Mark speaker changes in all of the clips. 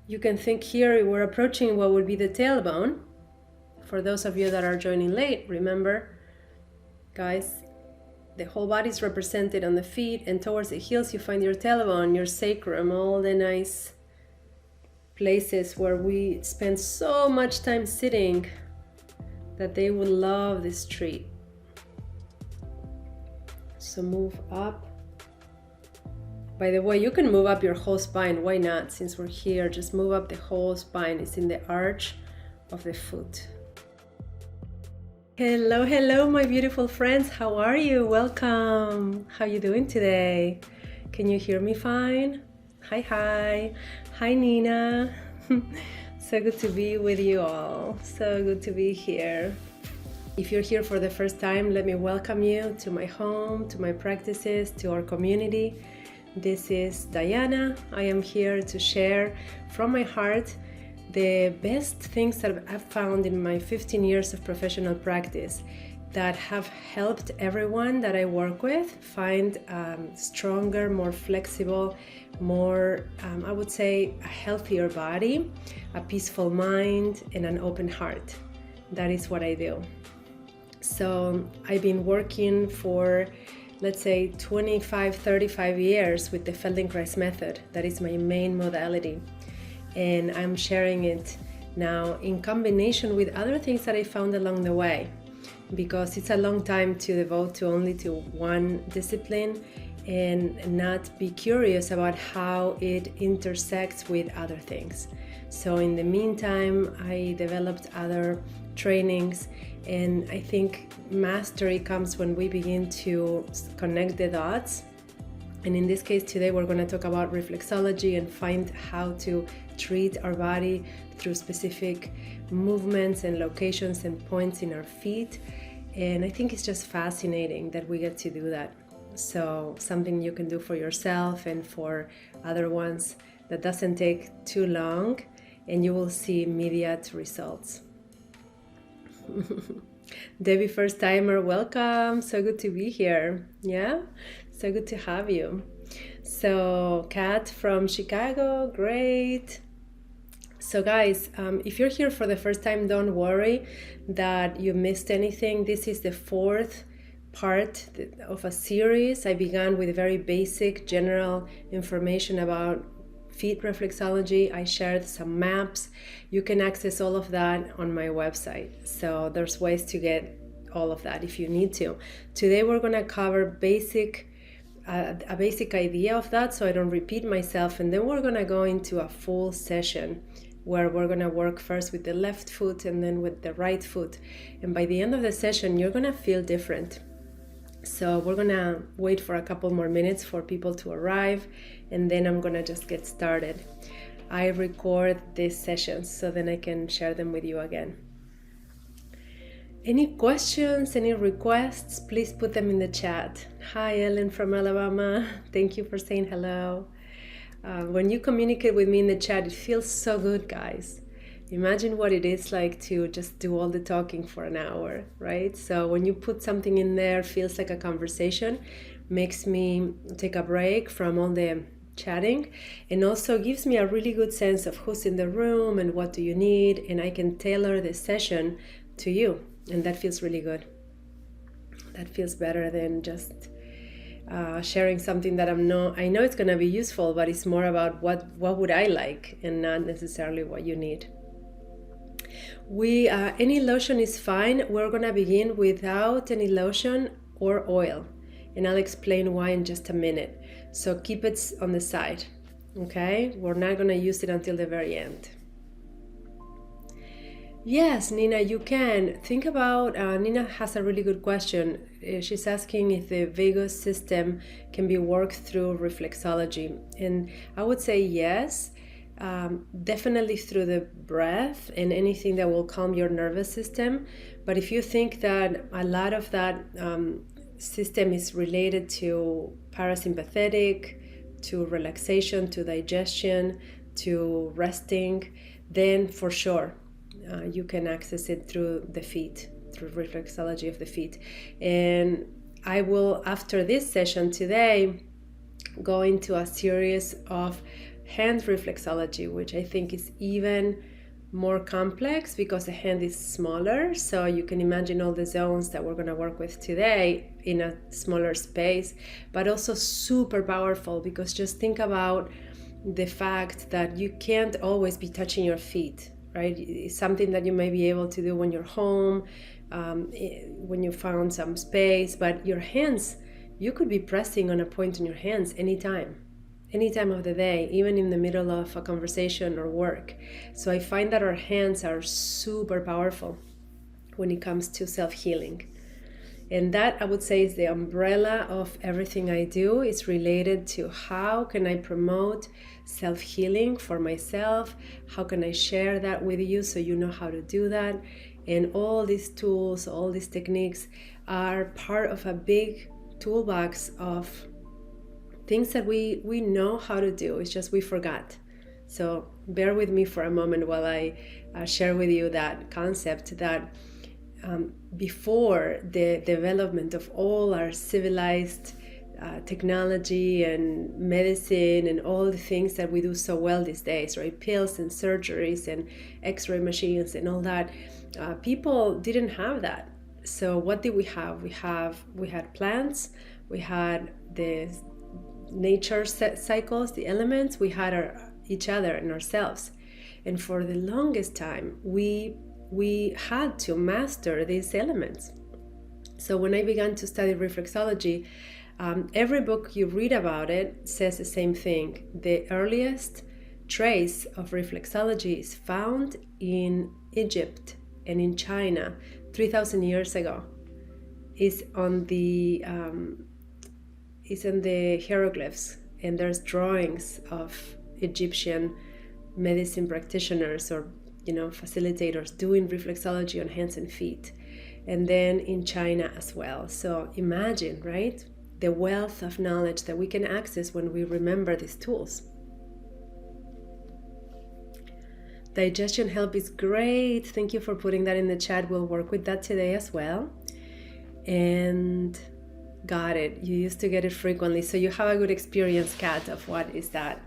Speaker 1: You can think here we're approaching what would be the tailbone. For those of you that are joining late, remember, guys, the whole body is represented on the feet, and towards the heels you find your tailbone, your sacrum, all the nice places where we spend so much time sitting that they will love this treat. So move up. By the way, you can move up your whole spine. Why not? Since we're here, just move up the whole spine. It's in the arch of the foot. Hello, hello, my beautiful friends. How are you? Welcome. How you doing today? Can you hear me fine? Hi, hi. Hi, Nina. So good to be with you all. So good to be here. If you're here for the first time, let me welcome you to my home, to my practices, to our community. This is Diana. I am here to share from my heart the best things that I've found in my 15 years of professional practice that have helped everyone that I work with find stronger, more flexible, more, I would say, a healthier body, a peaceful mind, and an open heart. That is what I do. So I've been working for, let's say, 25, 35 years with the Feldenkrais method. That is my main modality. And I'm sharing it now in combination with other things that I found along the way, because it's a long time to devote to only to one discipline and not be curious about how it intersects with other things. So in the meantime, I developed other trainings, and I think mastery comes when we begin to connect the dots. And in this case today, we're going to talk about reflexology and find how to treat our body through specific movements and locations and points in our feet. And I think it's just fascinating that we get to do that. So something you can do for yourself and for other ones that doesn't take too long, and you will see immediate results. Debbie, first timer, welcome. So good to be here. Yeah, so good to have you. So Kat from Chicago, great. So guys, if you're here for the first time, don't worry that you missed anything. This is the fourth part of a series. I began with very basic general information about Feet Reflexology. I shared some maps. You can access all of that on my website. So there's ways to get all of that if you need to. Today we're going to cover a basic idea of that so I don't repeat myself, and then we're going to go into a full session where we're going to work first with the left foot and then with the right foot. And by the end of the session, you're going to feel different. So we're gonna wait for a couple more minutes for people to arrive, and then I'm gonna just get started. I record these sessions so then I can share them with you again. Any questions, any requests, please put them in the chat. Hi, Ellen from Alabama. Thank you for saying hello. When you communicate with me in the chat, it feels so good, guys. Imagine what it is like to just do all the talking for an hour, right? So when you put something in there, feels like a conversation, makes me take a break from all the chatting, and also gives me a really good sense of who's in the room and what do you need, and I can tailor the session to you, and that feels really good. That feels better than just sharing something that I know it's going to be useful, but it's more about what would I like and not necessarily what you need. Any lotion is fine. We're gonna begin without any lotion or oil, and I'll explain why in just a minute. So keep it on the side, okay? We're not gonna use it until the very end. Yes, Nina, you can. Think about, Nina has a really good question. She's asking if the vagus system can be worked through reflexology. And I would say yes. Definitely through the breath and anything that will calm your nervous system. But if you think that a lot of that system is related to parasympathetic, to relaxation, to digestion, to resting, then for sure you can access it through the feet, through reflexology of the feet. And I will, after this session today, go into a series of hand reflexology, which I think is even more complex because the hand is smaller. So you can imagine all the zones that we're going to work with today in a smaller space, but also super powerful, because just think about the fact that you can't always be touching your feet, right? It's something that you may be able to do when you're home, when you found some space, but your hands, you could be pressing on a point in your hands anytime of the day, even in the middle of a conversation or work. So I find that our hands are super powerful when it comes to self-healing. And that, I would say, is the umbrella of everything I do. It's related to how can I promote self-healing for myself? How can I share that with you so you know how to do that? And all these tools, all these techniques are part of a big toolbox of things that we know how to do. It's just we forgot. So bear with me for a moment while I share with you that concept that before the development of all our civilized technology and medicine and all the things that we do so well these days, right? Pills and surgeries and x-ray machines and all that, people didn't have that. So what did we have? We had plants, we had the nature cycles, the elements, we had each other and ourselves. And for the longest time, we had to master these elements. So when I began to study reflexology, every book you read about it says the same thing. The earliest trace of reflexology is found in Egypt and in China 3,000 years ago. It's in the hieroglyphs, and there's drawings of Egyptian medicine practitioners or facilitators doing reflexology on hands and feet, and then in China as well. So imagine, right, the wealth of knowledge that we can access when we remember these tools. Digestion help is great. Thank you for putting that in the chat. We'll work with that today as well. And got it. You used to get it frequently, so you have a good experience, Kat, of what is that?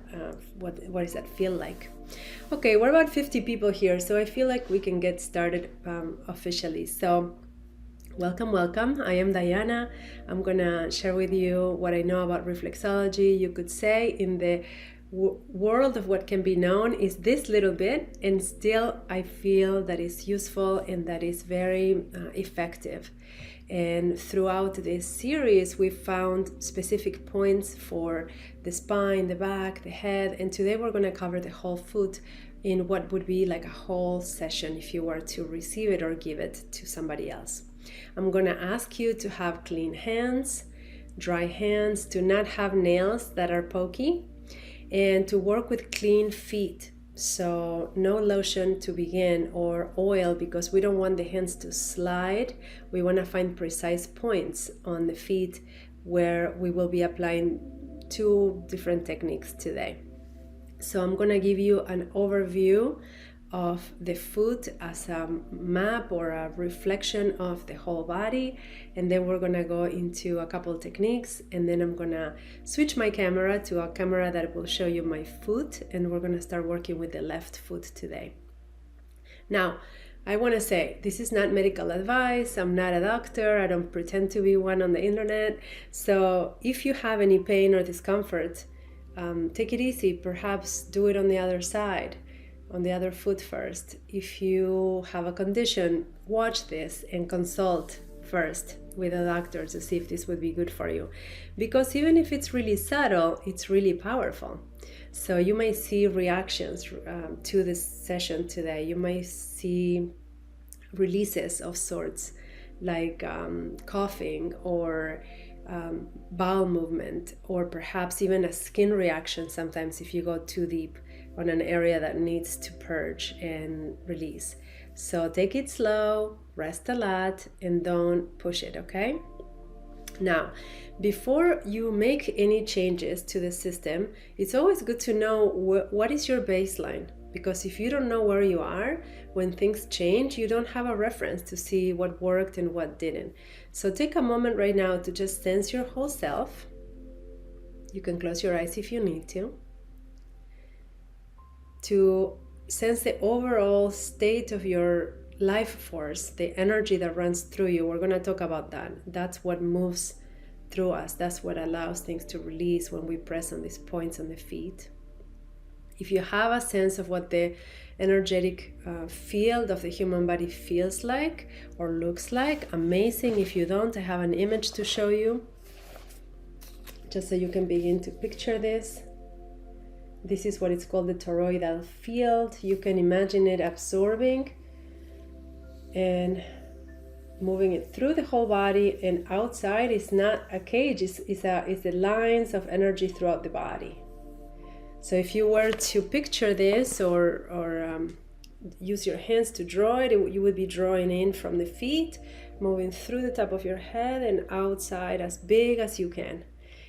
Speaker 1: What does that feel like? Okay, we're about 50 people here, so I feel like we can get started officially. So welcome. I am Diana. I'm gonna share with you what I know about reflexology. You could say in the world of what can be known is this little bit, and still I feel that is useful and that is very effective. And throughout this series, we found specific points for the spine, the back, the head, and today we're going to cover the whole foot in what would be like a whole session if you were to receive it or give it to somebody else. I'm going to ask you to have clean hands, dry hands, to not have nails that are pokey, and to work with clean feet. So no lotion to begin or oil, because we don't want the hands to slide. We want to find precise points on the feet where we will be applying 2 different techniques today. So I'm going to give you an overview of the foot as a map or a reflection of the whole body, and then we're going to go into a couple techniques, and then I'm going to switch my camera to a camera that will show you my foot, and we're going to start working with the left foot today. Now, I want to say this is not medical advice. I'm not a doctor. I don't pretend to be one on the internet. So if you have any pain or discomfort, take it easy. Perhaps do it on the other side, on the other foot first. If you have a condition, watch this and consult first with a doctor to see if this would be good for you. Because even if it's really subtle, it's really powerful. So you may see reactions to this session today. You may see releases of sorts, like coughing or bowel movement, or perhaps even a skin reaction sometimes if you go too deep on an area that needs to purge and release. So take it slow, rest a lot, and don't push it, okay? Now, before you make any changes to the system, it's always good to know what is your baseline. Because if you don't know where you are, when things change, you don't have a reference to see what worked and what didn't. So take a moment right now to just sense your whole self. You can close your eyes if you need to. to sense the overall state of your life force, the energy that runs through you. We're going to talk about that. That's what moves through us. That's what allows things to release when we press on these points on the feet. If you have a sense of what the energetic field of the human body feels like or looks like, amazing. If you don't, I have an image to show you, just so you can begin to picture this. This is what it's called, the toroidal field. You can imagine it absorbing and moving it through the whole body, and outside is not a cage, it's the lines of energy throughout the body. So if you were to picture this or use your hands to draw it, you would be drawing in from the feet, moving through the top of your head and outside as big as you can.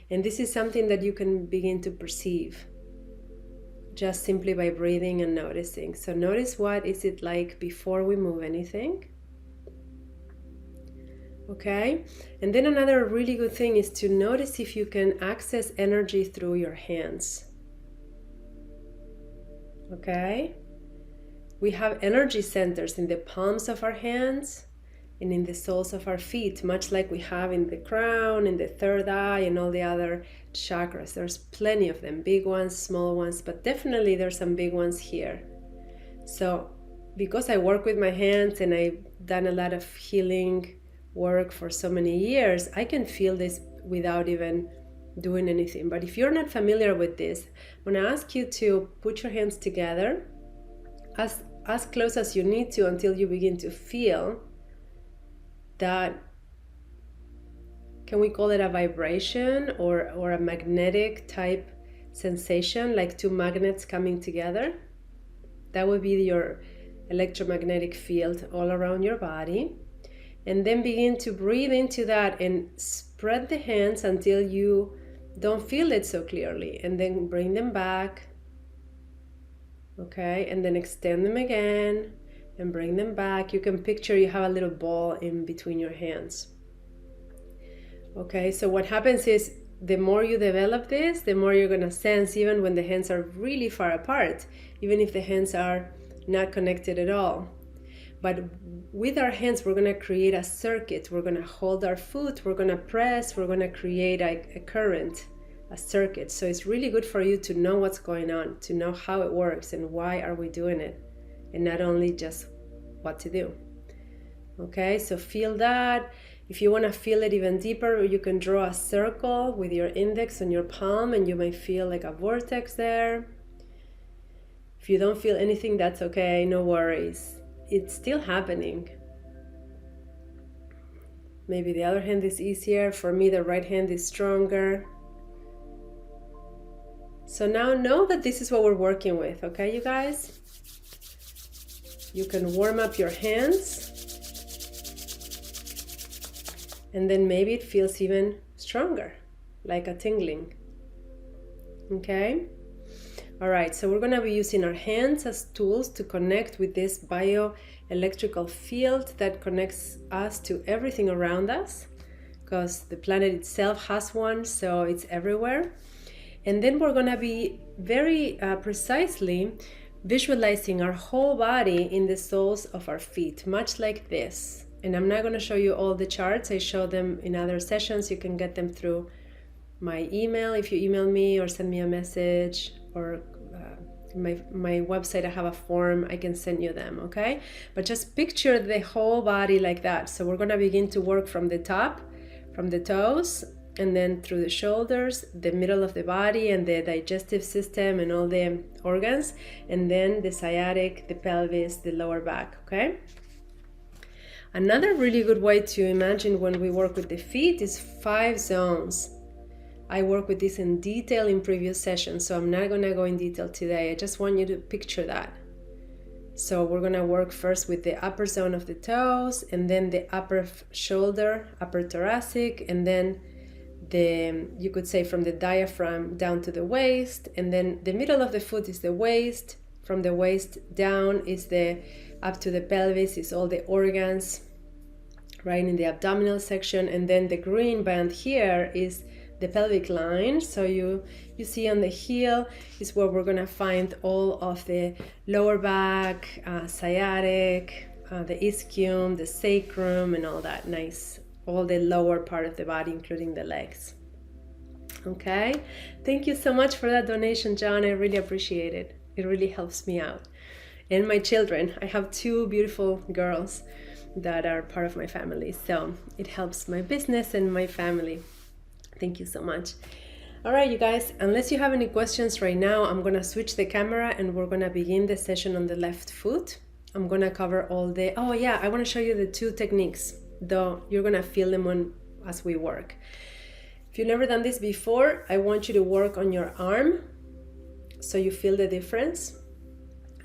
Speaker 1: And this is something that you can begin to perceive just simply by breathing and noticing. So notice, what is it like before we move anything? Okay, and then another really good thing is to notice if you can access energy through your hands. Okay, we have energy centers in the palms of our hands and in the soles of our feet, much like we have in the crown, in the third eye, and all the other chakras. There's plenty of them, big ones, small ones, but definitely there's some big ones here. So because I work with my hands and I've done a lot of healing work for so many years, I can feel this without even doing anything. But if you're not familiar with this, I'm going to ask you to put your hands together as close as you need to until you begin to feel that, can we call it a vibration or a magnetic type sensation, like two magnets coming together? That would be your electromagnetic field all around your body. And then begin to breathe into that and spread the hands until you don't feel it so clearly, and then bring them back. Okay, and then extend them again and bring them back. You can picture you have a little ball in between your hands. Okay, so what happens is the more you develop this, the more you're going to sense, even when the hands are really far apart, even if the hands are not connected at all. But with our hands, we're going to create a circuit. We're going to hold our foot, we're going to press, we're going to create a current, a circuit. So it's really good for you to know what's going on, to know how it works and why are we doing it, and not only just what to do. Okay, so feel that. If you want to feel it even deeper, you can draw a circle with your index on your palm, and you may feel like a vortex there. If you don't feel anything, that's okay, no worries. It's still happening. Maybe the other hand is easier. For me, the right hand is stronger. So now know that this is what we're working with, okay, you guys? You can warm up your hands, and then maybe it feels even stronger, like a tingling. Okay? All right, so we're going to be using our hands as tools to connect with this bioelectrical field that connects us to everything around us, because the planet itself has one, so it's everywhere. And then we're going to be very precisely visualizing our whole body in the soles of our feet, much like this. And I'm not going to show you all the charts. I show them in other sessions. You can get them through my email if you email me or send me a message, or my website, I have a form, I can send you them, okay? But just picture the whole body like that. So we're going to begin to work from the top, from the toes, and then through the shoulders, the middle of the body, and the digestive system and all the organs, and then the sciatic, the pelvis, the lower back, okay? Another really good way to imagine when we work with the feet is 5 zones. I work with this in detail in previous sessions, so I'm not going to go in detail today. I just want you to picture that. So we're going to work first with the upper zone of the toes, and then the upper shoulder, upper thoracic, and then you could say from the diaphragm down to the waist, and then the middle of the foot is the waist. From the waist down is up to the pelvis is all the organs, right in the abdominal section, and then the green band here is the pelvic line. So you see on the heel is where we're gonna find all of the lower back, sciatic, the ischium, the sacrum, and all that nice, all the lower part of the body, including the legs. Okay, thank you so much for that donation, John. I really appreciate it. It really helps me out. And my children, I have 2 beautiful girls that are part of my family, so it helps my business and my family. Thank you so much. All right, you guys, unless you have any questions right now, I'm gonna switch the camera and we're gonna begin the session on the left foot. I'm gonna cover all the, oh yeah, I wanna show you the 2 techniques, though you're gonna feel them on as we work. If you've never done this before, I want you to work on your arm so you feel the difference.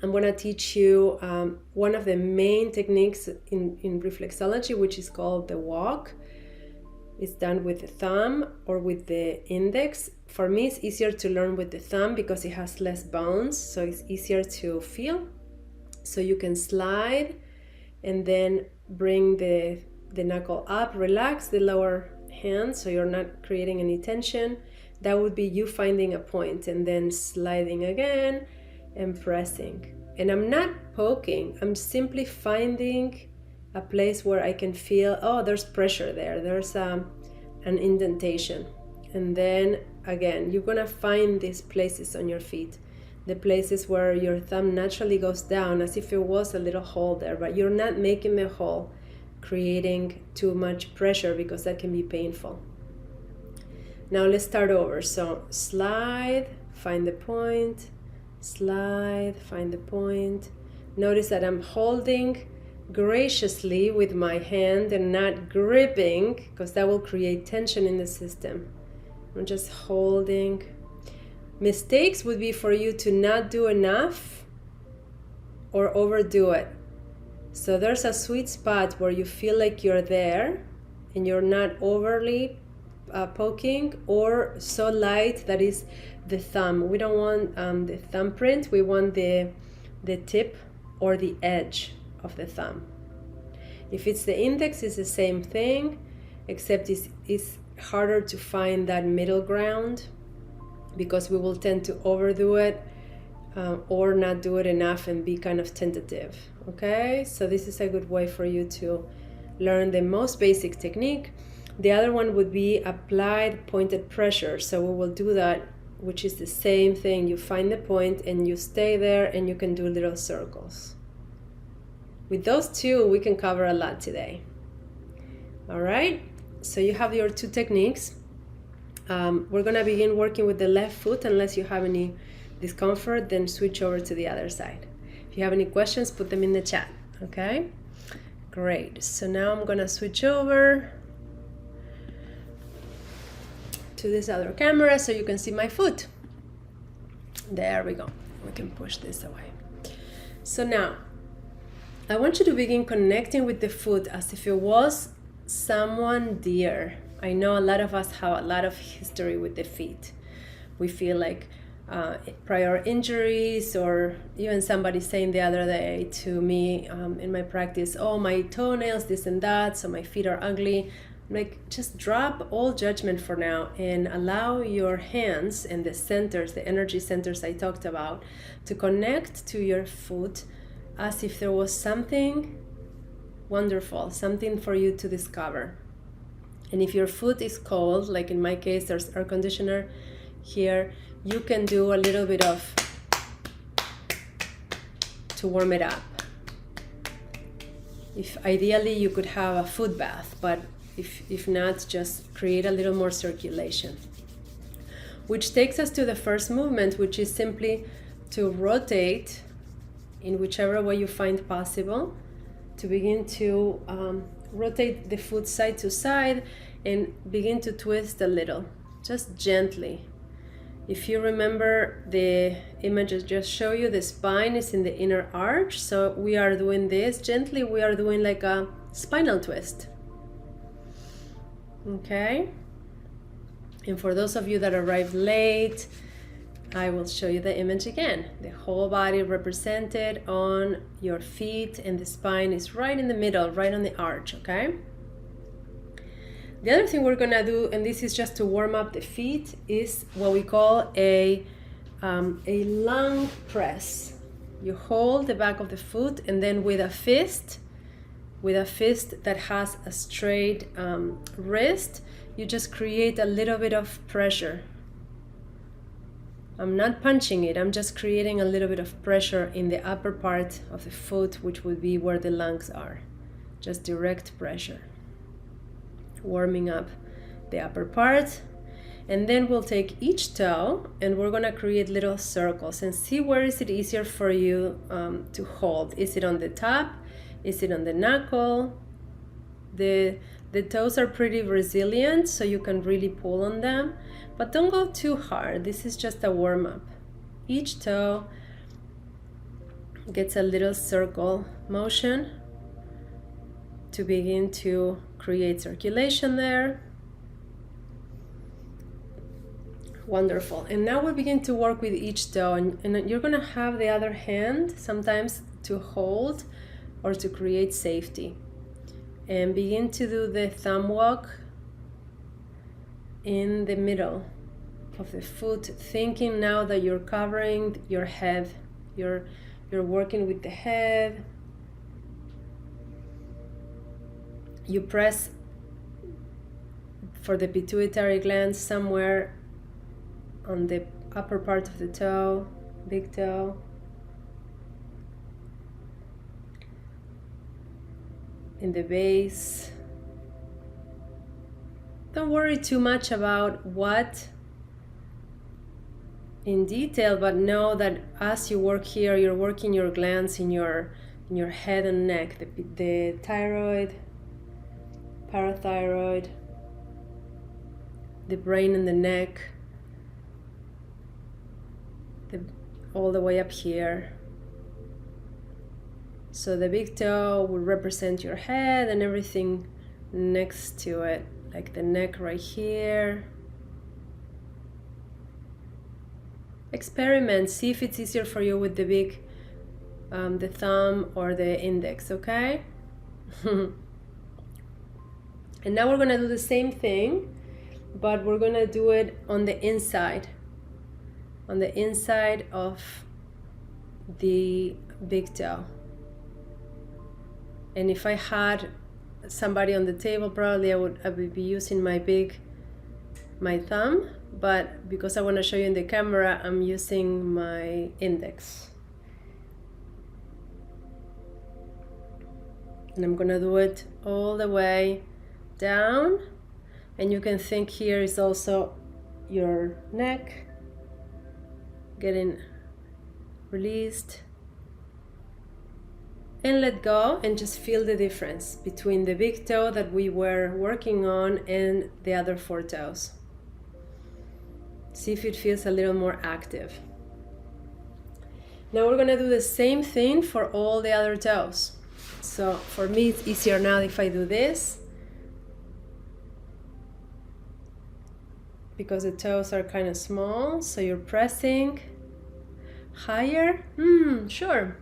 Speaker 1: I'm going to teach you one of the main techniques in reflexology, which is called the walk. It's done with the thumb or with the index. For me, it's easier to learn with the thumb because it has less bones, so it's easier to feel. So you can slide and then bring the knuckle up, relax the lower hand so you're not creating any tension. That would be you finding a point and then sliding again and pressing. And I'm not poking, I'm simply finding a place where I can feel, oh, there's pressure there, there's an indentation. And then again, you're gonna find these places on your feet, the places where your thumb naturally goes down as if it was a little hole there, but you're not making the hole, creating too much pressure because that can be painful. Now let's start over. So slide, find the point, slide, find the point. Notice that I'm holding graciously with my hand and not gripping, because that will create tension in the system. I'm just holding. Mistakes would be for you to not do enough or overdo it. So there's a sweet spot where you feel like you're there and you're not overly poking or so light that is the thumb. We don't want the thumbprint, we want the tip or the edge of the thumb. If it's the index, it's the same thing, except it's harder to find that middle ground because we will tend to overdo it or not do it enough and be kind of tentative. Okay, so this is a good way for you to learn the most basic technique. The other one would be applied pointed pressure. So we will do that, which is the same thing. You find the point and you stay there and you can do little circles. With those 2, we can cover a lot today. All right, so you have your 2 techniques. We're gonna begin working with the left foot. Unless you have any discomfort, then switch over to the other side. If you have any questions, put them in the chat, okay? Great, so now I'm gonna switch over to this other camera so you can see my foot. There we go. We can push this away. So now, I want you to begin connecting with the foot as if it was someone dear. I know a lot of us have a lot of history with the feet. We feel like prior injuries, or even somebody saying the other day to me in my practice, oh, my toenails, this and that, so my feet are ugly. I'm like, just drop all judgment for now and allow your hands and the centers, the energy centers I talked about, to connect to your foot as if there was something wonderful, something for you to discover. And if your foot is cold, like in my case, there's air conditioner here, you can do a little bit of to warm it up. If ideally you could have a foot bath, but if not, just create a little more circulation. Which takes us to the first movement, which is simply to rotate in whichever way you find possible, to begin to rotate the foot side to side and begin to twist a little, just gently. If you remember the image I just showed you, the spine is in the inner arch, so we are doing this gently. We are doing like a spinal twist. Okay? And for those of you that arrived late, I will show you the image again. The whole body represented on your feet, and the spine is right in the middle, right on the arch, okay? The other thing we're gonna do, and this is just to warm up the feet, is what we call a lung press. You hold the back of the foot, and then with a fist that has a straight wrist, you just create a little bit of pressure. I'm not punching it, I'm just creating a little bit of pressure in the upper part of the foot, which would be where the lungs are. Just direct pressure. Warming up the upper part. And then we'll take each toe and we're gonna create little circles and see where is it easier for you to hold. Is it on the top? Is it on the knuckle? The toes are pretty resilient, so you can really pull on them, but don't go too hard. This is just a warm-up. Each toe gets a little circle motion to begin to create circulation there. Wonderful. And now we begin to work with each toe, and you're gonna have the other hand sometimes to hold or to create safety. And begin to do the thumb walk in the middle of the foot, thinking now that you're covering your head. You're working with the head. You press for the pituitary gland somewhere on the upper part of the toe, big toe. In the base. Don't worry too much about what in detail, but know that as you work here, you're working your glands in your head and neck, the thyroid, parathyroid, the brain and the neck, all the way up here. So the big toe will represent your head and everything next to it, like the neck right here. Experiment, see if it's easier for you with the big, the thumb or the index, okay? And now we're gonna do the same thing, but we're gonna do it on the inside of the big toe. And if I had somebody on the table, probably I would be using my thumb, but because I want to show you in the camera, I'm using my index. And I'm gonna do it all the way down. And you can think here is also your neck getting released. And let go and just feel the difference between the big toe that we were working on and the other 4 toes. See if it feels a little more active. Now we're gonna do the same thing for all the other toes. So for me it's easier now if I do this, because the toes are kind of small, so you're pressing higher. Sure.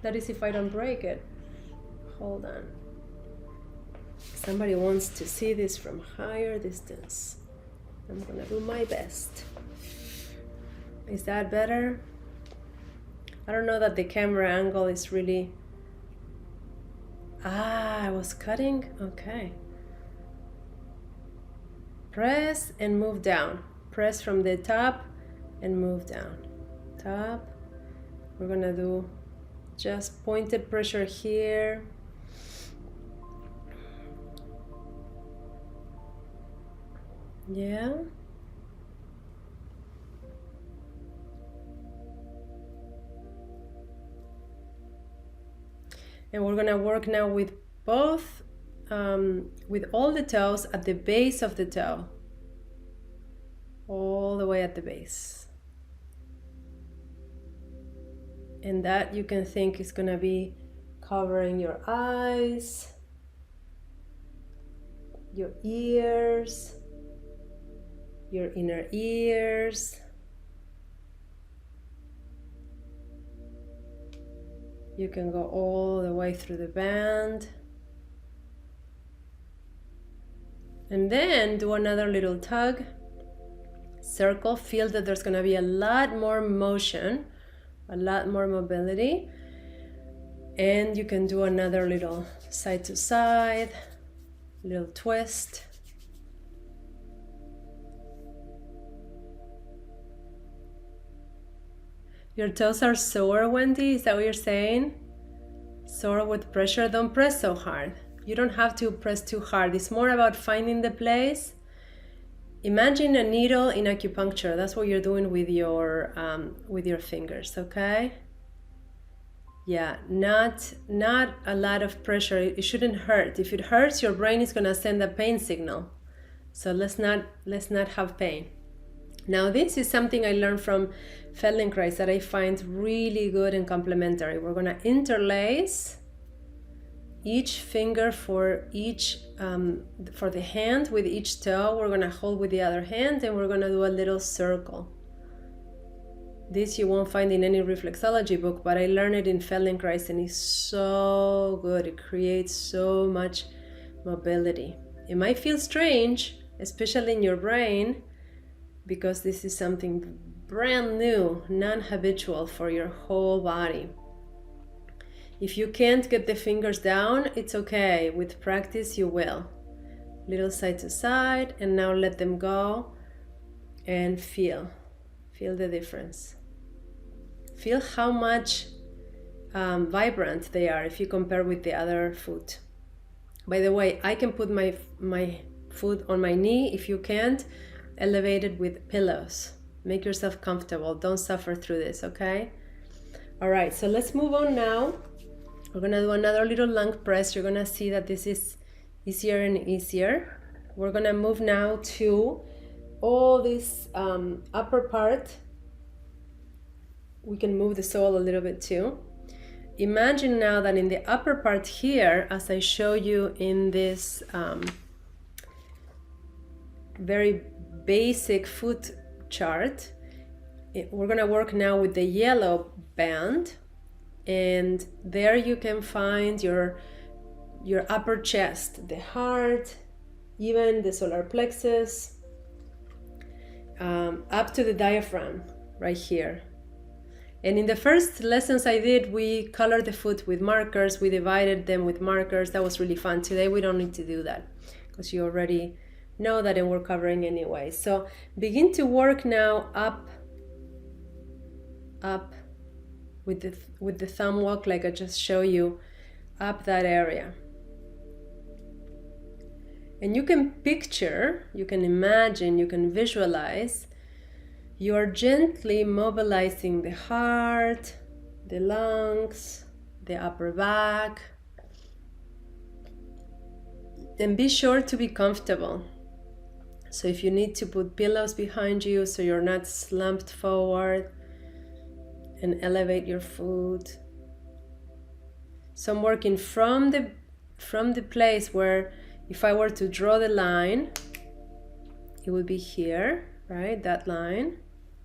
Speaker 1: That is if I don't break it. Hold on. Somebody wants to see this from higher distance. I'm gonna do my best. Is that better? I don't know that the camera angle is really... I was cutting? Okay. Press and move down. Press from the top and move down. Top. We're gonna do just pointed pressure here. Yeah. And we're gonna work now with both, with all the toes at the base of the toe. All the way at the base. And that you can think is gonna be covering your eyes, your ears, your inner ears. You can go all the way through the band. And then do another little tug, circle. Feel that there's going to be a lot more motion, a lot more mobility. And you can do another little side to side, little twist. Your toes are sore, Wendy? Is that what you're saying? Sore with pressure? Don't press so hard. You don't have to press too hard. It's more about finding the place. Imagine a needle in acupuncture. That's what you're doing with your fingers, okay? Yeah, not a lot of pressure. It shouldn't hurt. If it hurts, your brain is gonna send a pain signal. So let's not have pain. Now this is something I learned from Feldenkrais that I find really good and complementary. We're gonna interlace each finger for each for the hand with each toe. We're gonna hold with the other hand and we're gonna do a little circle. This you won't find in any reflexology book, but I learned it in Feldenkrais and it's so good. It creates so much mobility. It might feel strange, especially in your brain, because this is something brand new, non-habitual for your whole body. If you can't get the fingers down, it's okay. With practice, you will. Little side to side, and now let them go and feel the difference. Feel how much vibrant they are if you compare with the other foot. By the way, I can put my foot on my knee. If you can't, elevate it with pillows. Make yourself comfortable. Don't suffer through this, okay? All right, so let's move on now. We're gonna do another little lung press. You're gonna see that this is easier and easier. We're gonna move now to all this upper part. We can move the sole a little bit too. Imagine now that in the upper part here, as I show you in this very basic foot chart, we're gonna work now with the yellow band, and there you can find your upper chest, the heart, even the solar plexus, up to the diaphragm right here. And in the first lessons I did, we colored the foot with markers, we divided them with markers. That was really fun. Today we don't need to do that because you already know that, and we're covering anyway. So begin to work now up with the thumb walk, like I just showed you, up that area. And you can picture, you can imagine, you can visualize, you are gently mobilizing the heart, the lungs, the upper back. And be sure to be comfortable. So if you need to put pillows behind you so you're not slumped forward, and elevate your foot. So I'm working from the place where, if I were to draw the line, it would be here, right? That line.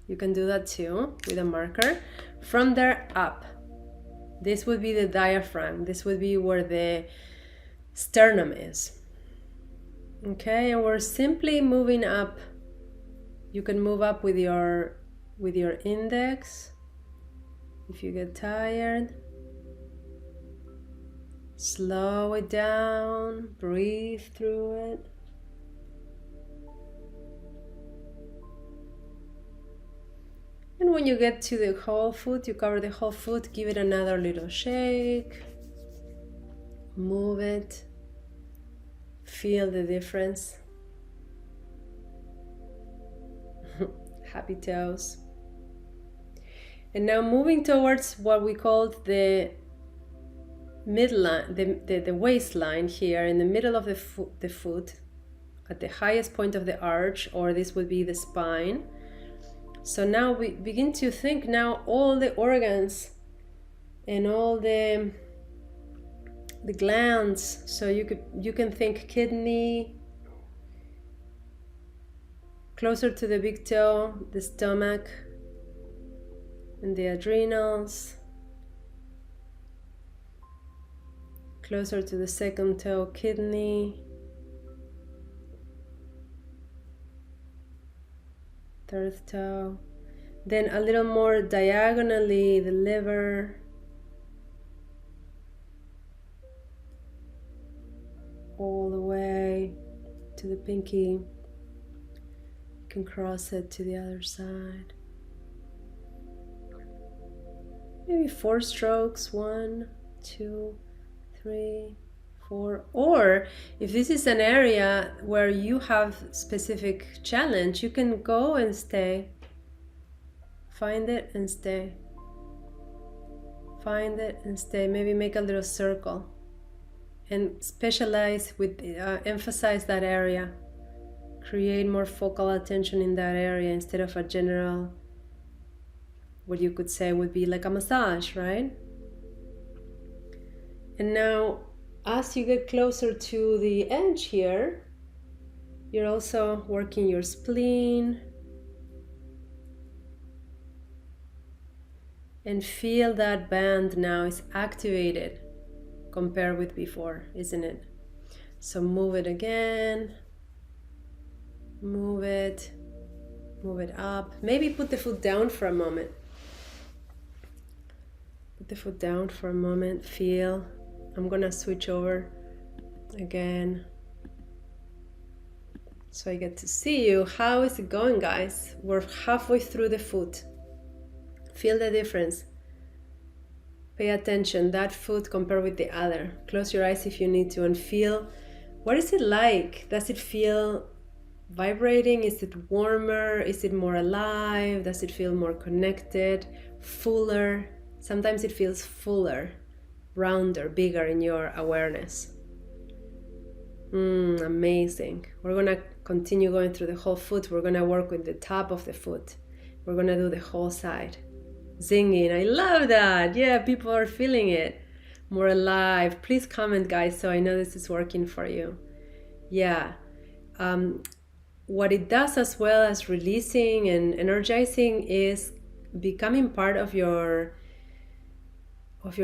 Speaker 1: You can do that too with a marker. From there up, this would be the diaphragm. This would be where the sternum is. Okay, and we're simply moving up. You can move up with your index if you get tired. Slow it down, breathe through it. And when you get to the whole foot, you cover the whole foot, give it another little shake, move it, feel the difference. Happy toes. And now moving towards what we called the midline, the waistline here in the middle of the foot, at the highest point of the arch, or this would be the spine. So now we begin to think now all the organs and all the glands. So you can think kidney, closer to the big toe, the stomach, and the adrenals, closer to the second toe, kidney, third toe. Then a little more diagonally, the liver. All the way to the pinky. You can cross it to the other side. Maybe 4 strokes, 1, 2, 3, 4. Or if this is an area where you have specific challenge, you can go and stay. Find it and stay. Find it and stay. Maybe make a little circle and specialize with, emphasize that area. Create more focal attention in that area instead of a general, what you could say would be like a massage, right? And now, as you get closer to the edge here, you're also working your spleen. And feel that band now is activated compared with before, isn't it? So move it again. Move it up. Maybe put the foot down for a moment. Put the foot down for a moment. Feel. I'm gonna switch over again so I get to see you. How is it going, guys? We're halfway through the foot. Feel the difference. Pay attention, that foot compared with the other. Close your eyes if you need to and feel, what is it like? Does it feel vibrating? Is it warmer? Is it more alive? Does it feel more connected? Fuller? Sometimes it feels fuller, rounder, bigger in your awareness. Amazing. We're gonna continue going through the whole foot. We're gonna work with the top of the foot. We're gonna do the whole side. Zinging, I love that. Yeah, people are feeling it. More alive. Please comment, guys, so I know this is working for you. Yeah. What it does as well as releasing and energizing is becoming part of your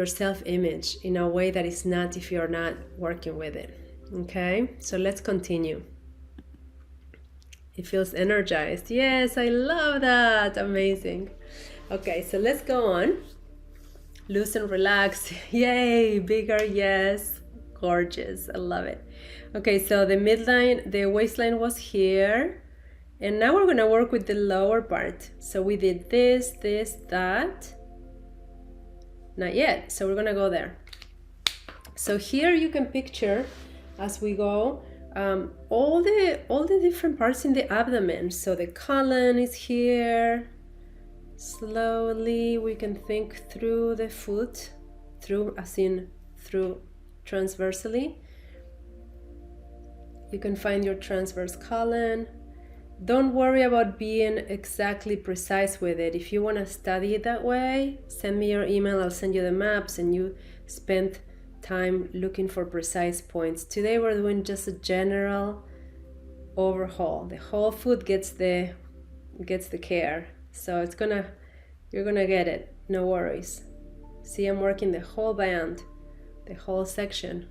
Speaker 1: self-image in a way that is not if you're not working with it. Okay, so let's continue. It feels energized. Yes, I love that. Amazing. Okay, so let's go on. Loosen, relax. Yay, bigger, yes. Gorgeous, I love it. Okay, so the midline, the waistline was here. And now we're gonna work with the lower part. So we did this, that. Not yet, so we're gonna go there. So here you can picture, as we go, all the different parts in the abdomen. So the colon is here. Slowly we can think through the foot, through transversely. You can find your transverse colon. Don't worry about being exactly precise with it. If you want to study it that way, send me your email, I'll send you the maps and you spend time looking for precise points. Today we're doing just a general overhaul. The whole foot gets the care. So you're gonna get it, no worries. See, I'm working the whole band, the whole section.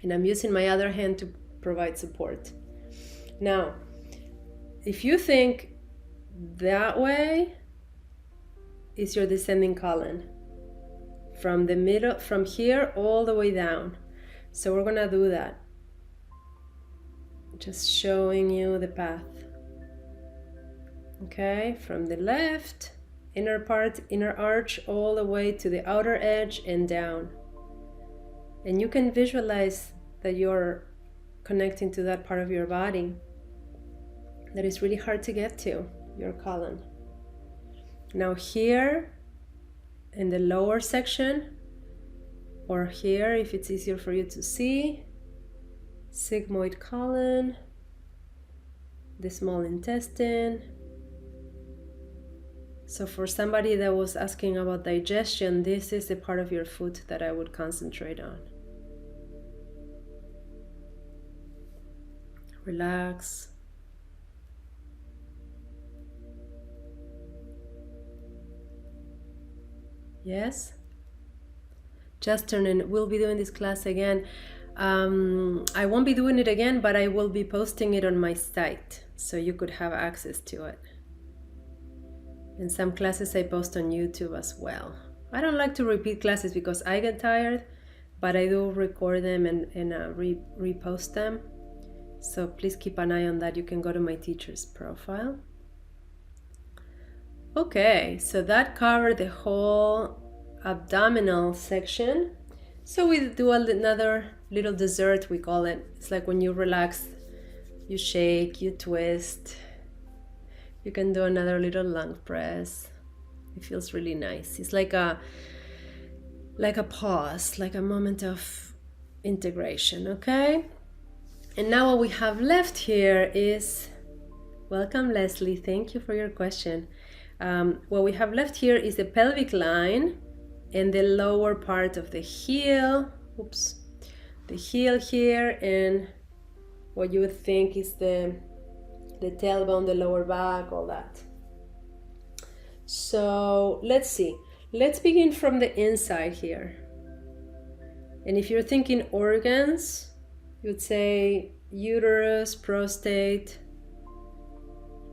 Speaker 1: And I'm using my other hand to provide support. Now, if you think that way is your descending colon, from the middle, from here all the way down. So we're gonna do that. Just showing you the path. Okay, from the left, inner part, inner arch, all the way to the outer edge and down. And you can visualize that you're connecting to that part of your body that is really hard to get to, your colon. Now here, in the lower section, or here if it's easier for you to see, sigmoid colon, the small intestine. So for somebody that was asking about digestion, this is the part of your foot that I would concentrate on. Relax. Yes? Just turn in. We'll be doing this class again. I won't be doing it again, but I will be posting it on my site so you could have access to it. And some classes I post on YouTube as well. I don't like to repeat classes because I get tired, but I do record them and repost them. So please keep an eye on that. You can go to my teacher's profile. Okay, so that covered the whole abdominal section. So we do another little dessert, we call it. It's like when you relax, you shake, you twist. You can do another little lung press. It feels really nice. It's like a pause, like a moment of integration, okay? And now what we have left here is, welcome Leslie, thank you for your question. What we have left here is the pelvic line and the lower part of the heel, the heel here, and what you would think is the tailbone, the lower back, all that. So let's see. Let's begin from the inside here. And if you're thinking organs, you would say uterus, prostate,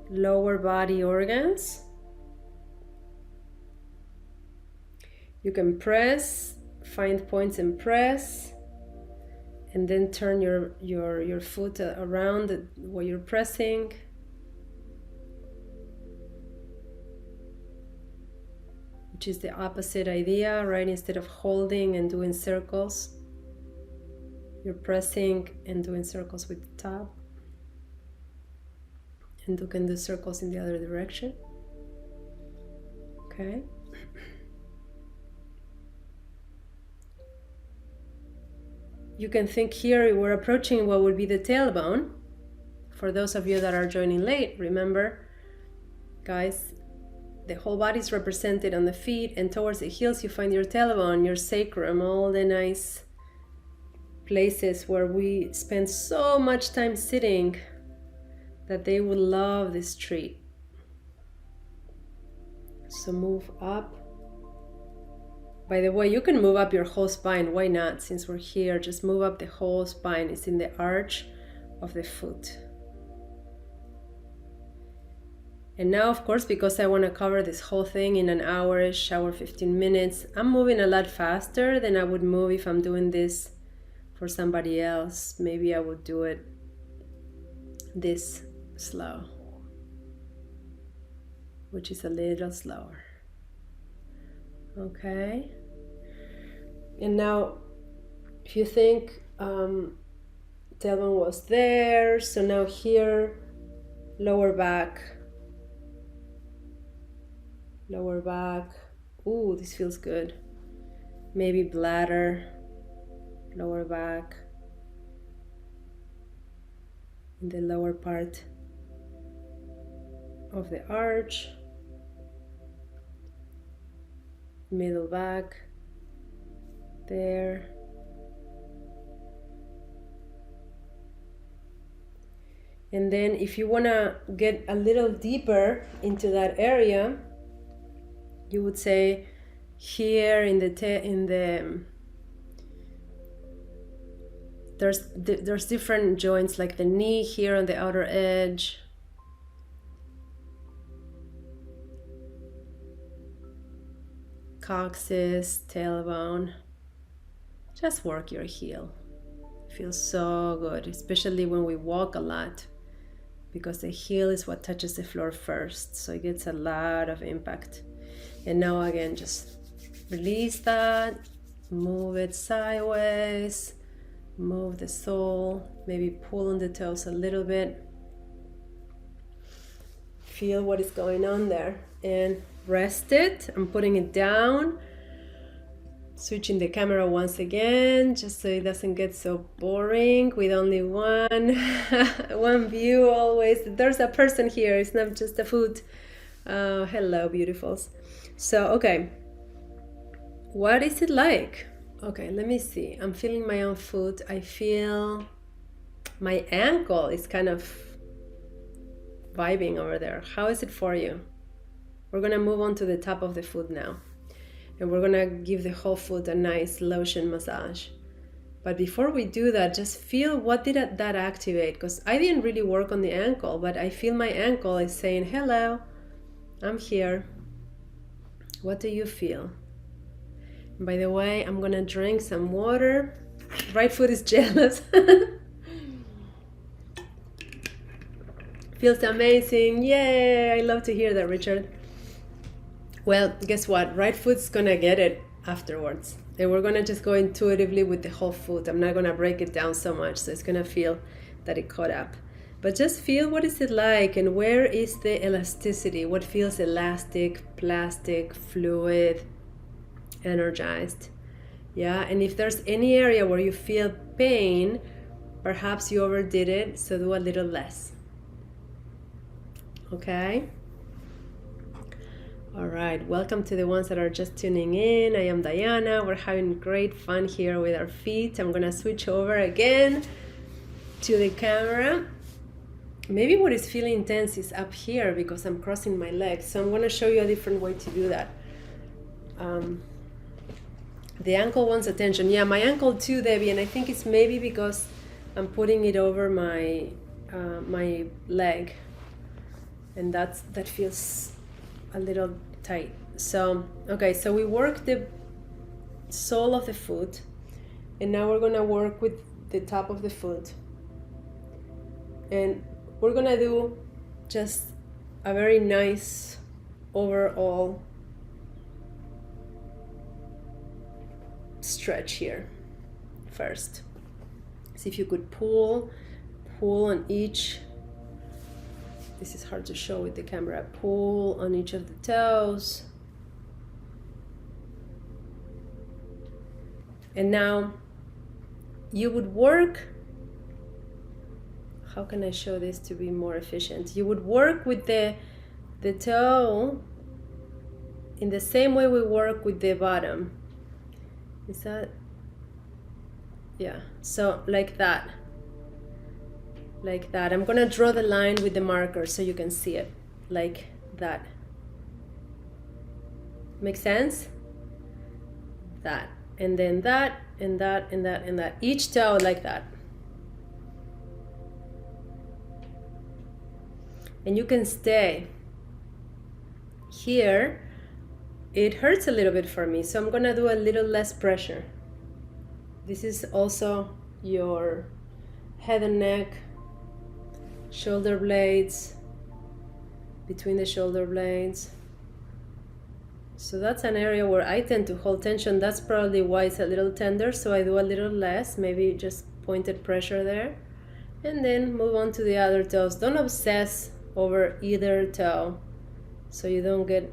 Speaker 1: lower body organs. You can press, find points and press, and then turn your foot around what you're pressing. Which is the opposite idea, right? Instead of holding and doing circles, you're pressing and doing circles with the top. And you can do circles in the other direction. Okay. You can think here we're approaching what would be the tailbone. For those of you that are joining late, remember, guys, the whole body is represented on the feet, and towards the heels you find your tailbone, your sacrum, all the nice places where we spend so much time sitting that they would love this treat. So move up. By the way, you can move up your whole spine. Why not? Since we're here, just move up the whole spine. It's in the arch of the foot. And now, of course, because I want to cover this whole thing in an hour-ish, 15 minutes, I'm moving a lot faster than I would move if I'm doing this for somebody else. Maybe I would do it this slow, which is a little slower. Okay. And now, if you think tailbone was there, so now here, lower back. Lower back. Ooh, this feels good. Maybe bladder, lower back, in the lower part of the arch, middle back, there. And then if you want to get a little deeper into that area, you would say here there's different joints, like the knee here on the outer edge, coccyx, tailbone. Just work your heel. It feels so good, especially when we walk a lot, because the heel is what touches the floor first, so it gets a lot of impact. And now again, just release that, move it sideways, move the sole, maybe pull on the toes a little bit. Feel what is going on there and rest it. I'm putting it down, switching the camera once again, just so it doesn't get so boring with only one view always. There's a person here, it's not just a foot. Hello, beautifuls. So, okay, what is it like? Okay, let me see. I'm feeling my own foot. I feel my ankle is kind of vibing over there. How is it for you? We're gonna move on to the top of the foot now, and we're gonna give the whole foot a nice lotion massage. But before we do that, just feel what did that activate, because I didn't really work on the ankle, but I feel my ankle is saying, hello, I'm here. What do you feel? And by the way, I'm gonna drink some water. Right foot is jealous. Feels amazing. Yay! I love to hear that, Richard. Well, guess what? Right foot's gonna get it afterwards. And we're gonna just go intuitively with the whole foot. I'm not gonna break it down so much, so it's gonna feel that it caught up. But just feel what is it like and where is the elasticity? What feels elastic, plastic, fluid, energized? Yeah, and if there's any area where you feel pain, perhaps you overdid it, so do a little less. Okay? All right, welcome to the ones that are just tuning in. I am Diana. We're having great fun here with our feet. I'm gonna switch over again to the camera. Maybe what is feeling intense is up here because I'm crossing my legs. So I'm gonna show you a different way to do that. The ankle wants attention. Yeah, my ankle too, Debbie, and I think it's maybe because I'm putting it over my my leg, and that feels a little tight. So okay, so we work the sole of the foot, and now we're gonna work with the top of the foot, and we're gonna do just a very nice overall stretch here first. See if you could pull on each. This is hard to show with the camera. Pull on each of the toes. And now you would work, how can I show this to be more efficient? You would work with the toe in the same way we work with the bottom. Is that? Yeah, so like that. Like that. I'm gonna draw the line with the marker so you can see it. Like that. Make sense? That. And then that, and that, and that, and that. Each toe like that. And you can stay. Here, it hurts a little bit for me, so I'm gonna do a little less pressure. This is also your head and neck, shoulder blades, between the shoulder blades. So that's an area where I tend to hold tension. That's probably why it's a little tender, so I do a little less, maybe just pointed pressure there. And then move on to the other toes. Don't obsess over either toe so you don't get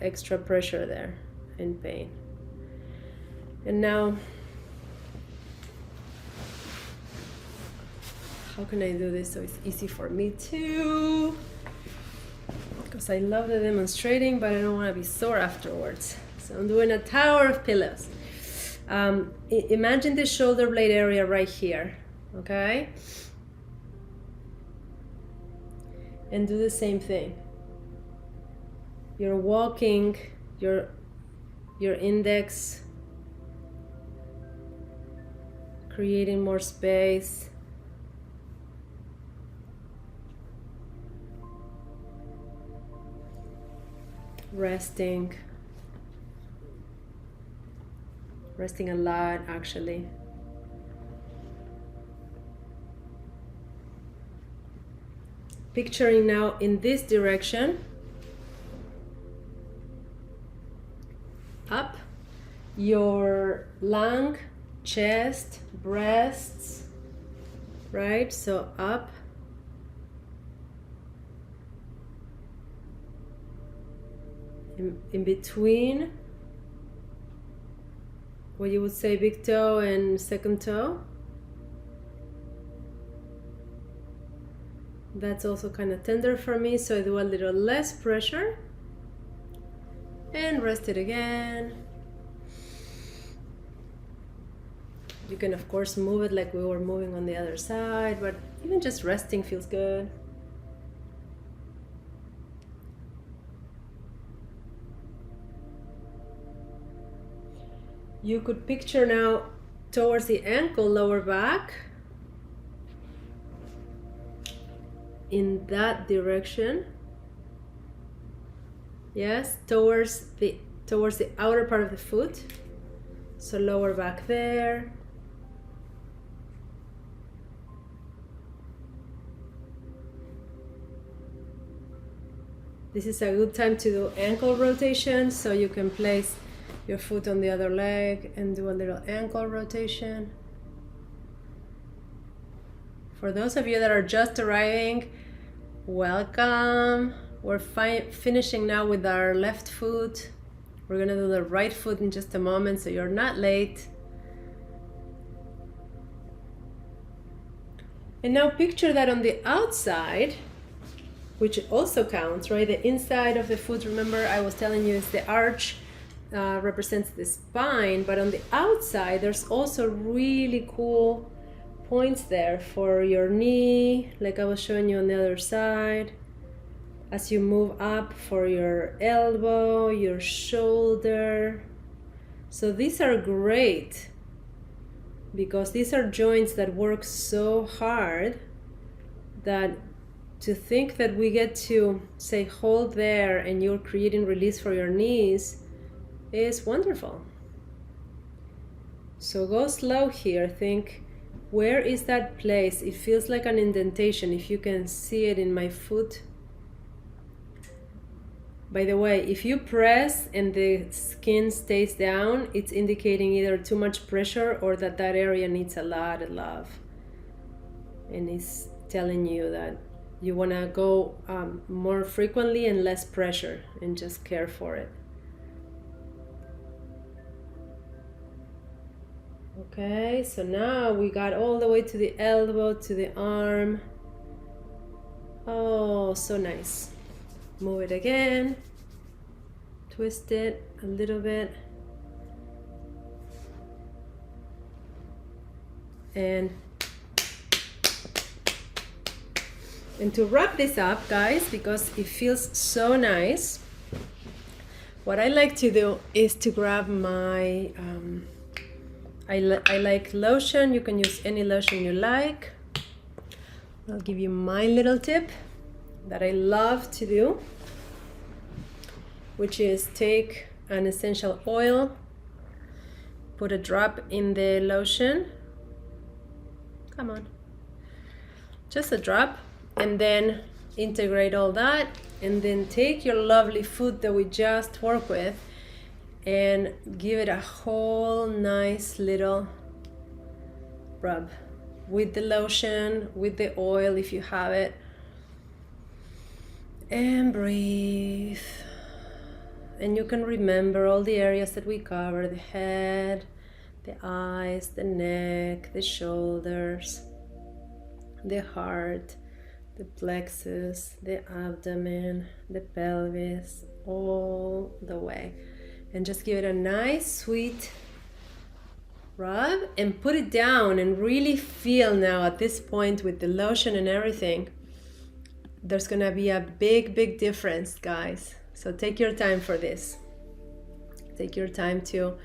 Speaker 1: extra pressure there and pain. And now, how can I do this so it's easy for me too? Because I love the demonstrating, but I don't want to be sore afterwards. So I'm doing a tower of pillows. Imagine the shoulder blade area right here, okay? And do the same thing. You're walking your index, creating more space. Resting a lot actually. Picturing now in this direction, up your lung, chest, breasts, right? So up. In between what you would say big toe and second toe. That's also kind of tender for me, so I do a little less pressure and rest it again. You can of course move it like we were moving on the other side, but even just resting feels good. You could picture now towards the ankle, lower back, in that direction. Yes, towards the outer part of the foot. So lower back there. This is a good time to do ankle rotation, so you can place your foot on the other leg and do a little ankle rotation. For those of you that are just arriving, welcome. We're finishing now with our left foot. We're gonna do the right foot in just a moment, so you're not late. And now picture that on the outside, which also counts, right? The inside of the foot, remember I was telling you, is the arch, represents the spine, but on the outside, there's also really cool points there for your knee, like I was showing you on the other side. As you move up for your elbow, your shoulder. So these are great because these are joints that work so hard that to think that we get to say hold there and you're creating release for your knees is wonderful. So go slow here. Think, where is that place? It feels like an indentation. If you can see it in my foot. By the way, if you press and the skin stays down, it's indicating either too much pressure or that area needs a lot of love. And it's telling you that you want to go more frequently and less pressure and just care for it. Okay, so now we got all the way to the elbow, to the arm. Oh, so nice. Move it again, twist it a little bit, and to wrap this up, guys, because it feels so nice, what I like to do is to grab my I like lotion. You can use any lotion you like. I'll give you my little tip that I love to do, which is take an essential oil, put a drop in the lotion, come on, just a drop, and then integrate all that, and then take your lovely foot that we just worked with and give it a whole nice little rub with the lotion, with the oil if you have it. And breathe. And you can remember all the areas that we cover: the head, the eyes, the neck, the shoulders, the heart, the plexus, the abdomen, the pelvis, all the way. And just give it a nice sweet rub and put it down and really feel now at this point with the lotion and everything. There's gonna be a big difference, guys. So take your time for this. Take your time to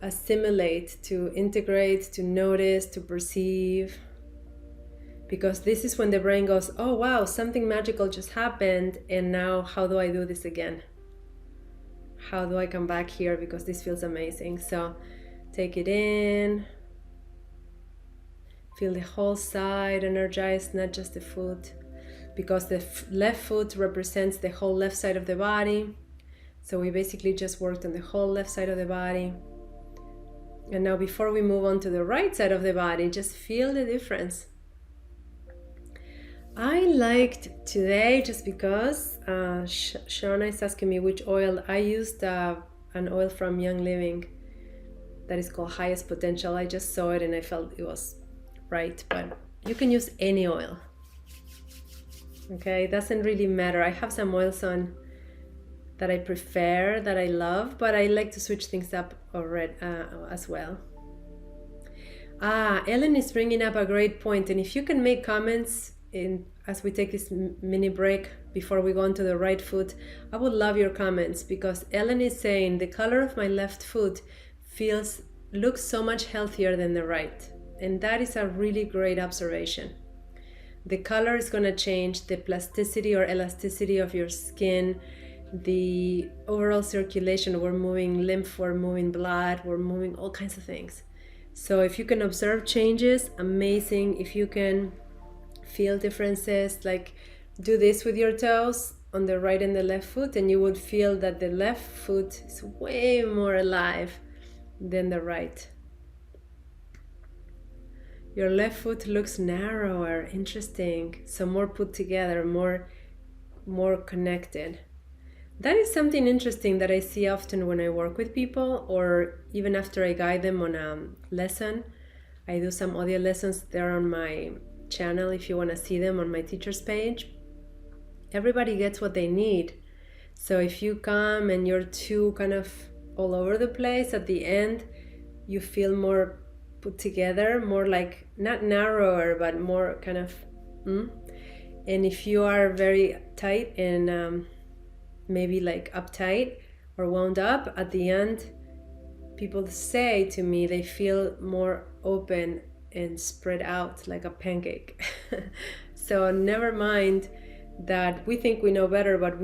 Speaker 1: assimilate, to integrate, to notice, to perceive. Because this is when the brain goes, oh wow, something magical just happened, and now how do I do this again? How do I come back here because this feels amazing? So take it in. Feel the whole side energized, not just the foot. Because the left foot represents the whole left side of the body. So we basically just worked on the whole left side of the body. And now before we move on to the right side of the body, just feel the difference. I liked today just because Shauna is asking me which oil. I used an oil from Young Living that is called Highest Potential. I just saw it and I felt it was right, but you can use any oil. Okay, it doesn't really matter. I have some oils on that I prefer, that I love, but I like to switch things up already as well. Ellen is bringing up a great point, and if you can make comments as we take this mini break before we go on to the right foot, I would love your comments, because Ellen is saying the color of my left foot looks so much healthier than the right. And that is a really great observation. The color is going to change, the plasticity or elasticity of your skin, the overall circulation. We're moving lymph, we're moving blood, we're moving all kinds of things. So if you can observe changes, amazing. If you can feel differences, like do this with your toes on the right and the left foot, and you would feel that the left foot is way more alive than the right. Your left foot looks narrower, interesting, so more put together, more connected. That is something interesting that I see often when I work with people, or even after I guide them on a lesson. I do some audio lessons there on my channel if you want to see them on my teacher's page. Everybody gets what they need. So if you come and you're too kind of all over the place, at the end you feel more put together, more like, not narrower, but more kind of and if you are very tight and maybe like uptight or wound up, at the end people say to me they feel more open and spread out like a pancake. So never mind that we think we know better, but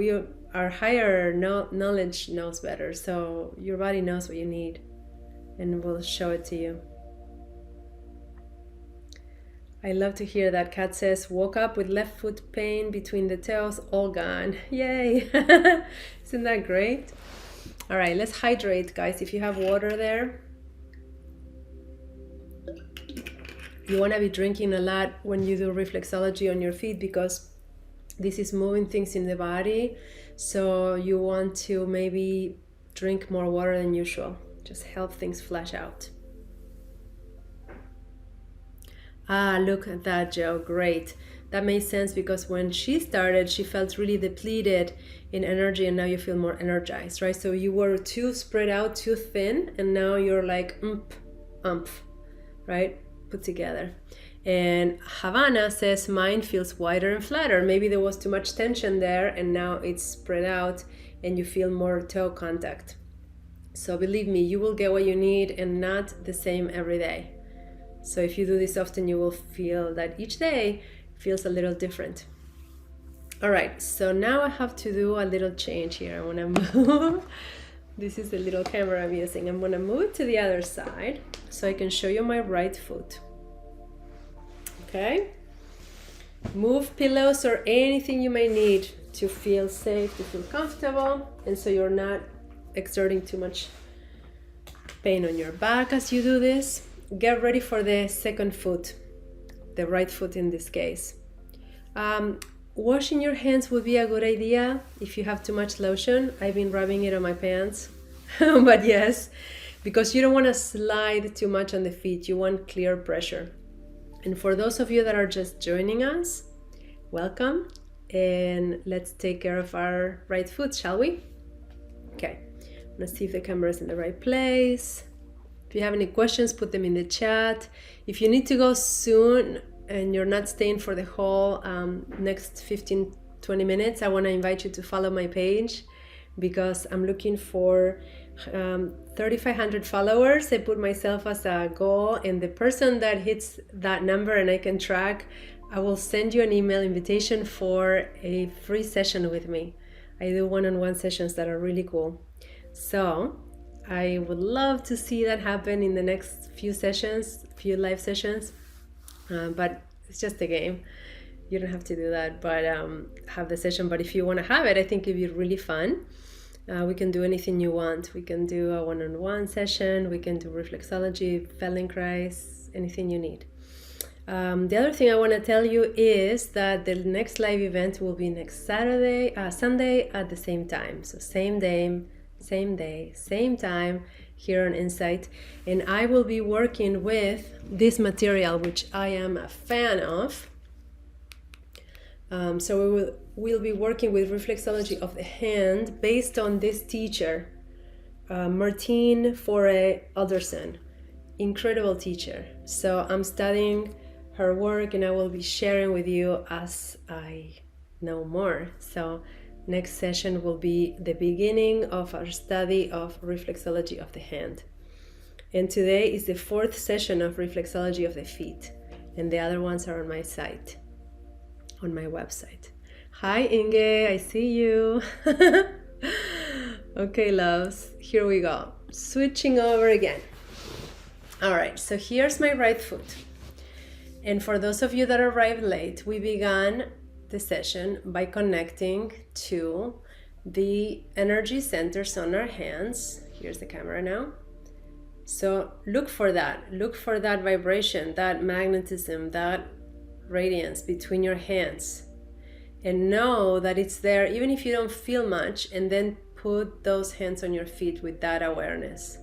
Speaker 1: our higher knowledge knows better. So your body knows what you need and will show it to you. I love to hear that. Kat says, woke up with left foot pain between the toes, all gone. Yay! Isn't that great? All right, let's hydrate, guys. If you have water there, you want to be drinking a lot when you do reflexology on your feet, because this is moving things in the body. So you want to maybe drink more water than usual. Just help things flush out. Ah, look at that, Joe. Great. That makes sense, because when she started, she felt really depleted in energy, and now you feel more energized, right? So you were too spread out, too thin, and now you're like right? Put together. And Havana says, mine feels wider and flatter. Maybe there was too much tension there, and now it's spread out and you feel more toe contact. So believe me, you will get what you need, and not the same every day. So if you do this often, you will feel that each day feels a little different. All right, so now I have to do a little change here. I want to move. This is the little camera I'm using. I'm going to move it to the other side so I can show you my right foot. Okay? Move pillows or anything you may need to feel safe, to feel comfortable, and so you're not exerting too much pain on your back as you do this. Get ready for the second foot, the right foot in this case. Washing your hands would be a good idea if you have too much lotion. I've been rubbing it on my pants, but yes, because you don't want to slide too much on the feet. You want clear pressure. And for those of you that are just joining us, welcome, and let's take care of our right foot, shall we? Okay, let's see if the camera is in the right place. If you have any questions, put them in the chat. If you need to go soon and you're not staying for the whole next 15-20 minutes, I want to invite you to follow my page, because I'm looking for 3,500 followers. I put myself as a goal, and the person that hits that number and I can track, I will send you an email invitation for a free session with me. I do one-on-one sessions that are really cool. So I would love to see that happen in the next few sessions, few live sessions, but it's just a game. You don't have to do that, but have the session. But if you want to have it, I think it'd be really fun. We can do anything you want. We can do a one-on-one session. We can do reflexology, Feldenkrais, anything you need. The other thing I want to tell you is that the next live event will be next Sunday at the same time. So same day, same time here on Insight. And I will be working with this material, which I am a fan of. So we'll be working with reflexology of the hand based on this teacher, Martine Foray Alderson. Incredible teacher. So I'm studying her work, and I will be sharing with you as I know more. So next session will be the beginning of our study of reflexology of the hand. And today is the 4th session of reflexology of the feet, and the other ones are on my site, on my website. Hi Inge, I see you. Okay, loves, here we go. Switching over again. All right, so here's my right foot. And for those of you that arrived late, we began the session by connecting to the energy centers on our hands. Here's the camera now. So look for that vibration, that magnetism, that radiance between your hands. And know that it's there even if you don't feel much, and then put those hands on your feet with that awareness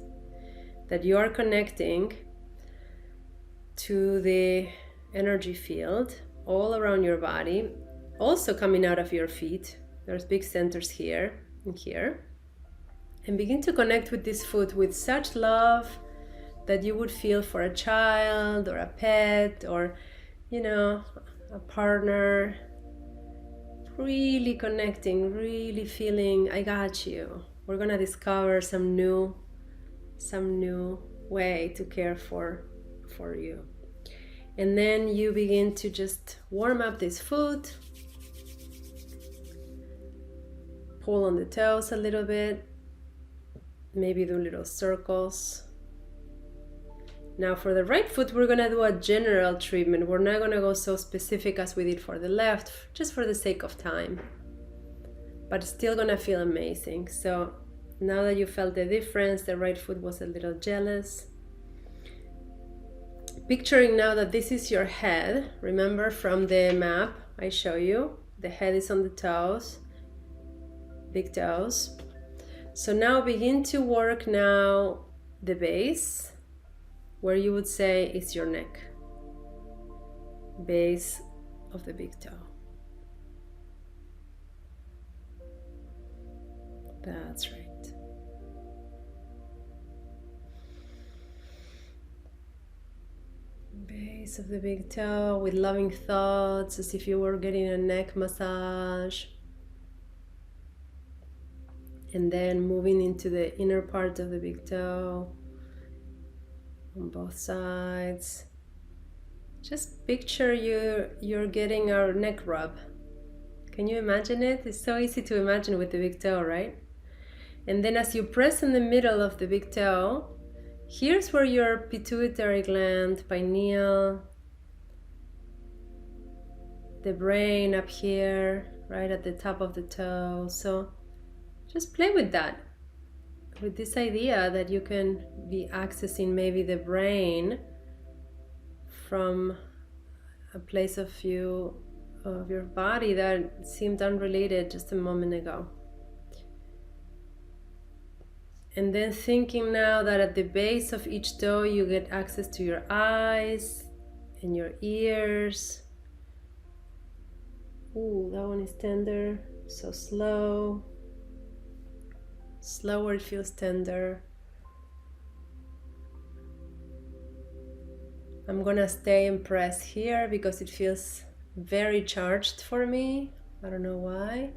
Speaker 1: that you are connecting to the energy field all around your body, also coming out of your feet. There's big centers here and here. And begin to connect with this foot with such love that you would feel for a child or a pet or, you know, a partner. Really connecting, really feeling, I got you. We're gonna discover some new way to care for you. And then you begin to just warm up this foot. Pull on the toes a little bit. Maybe do little circles. Now for the right foot, we're gonna do a general treatment. We're not gonna go so specific as we did for the left, just for the sake of time. But it's still gonna feel amazing. So now that you felt the difference, the right foot was a little jealous. Picturing now that this is your head. Remember from the map I show you, the head is on the toes, big toes. So now begin to work now the base, where you would say is your neck, base of the big toe. That's right. Base of the big toe with loving thoughts, as if you were getting a neck massage. And then moving into the inner part of the big toe on both sides. Just picture you're getting our neck rub. Can you imagine it? It's so easy to imagine with the big toe, right? And then as you press in the middle of the big toe, here's where your pituitary gland, pineal, the brain up here, right at the top of the toe. So just play with that, with this idea that you can be accessing maybe the brain from a place of your body that seemed unrelated just a moment ago. And then thinking now that at the base of each toe you get access to your eyes and your ears. Ooh, that one is tender, so slow. Slower, it feels tender. I'm gonna stay and press here because it feels very charged for me. I don't know why.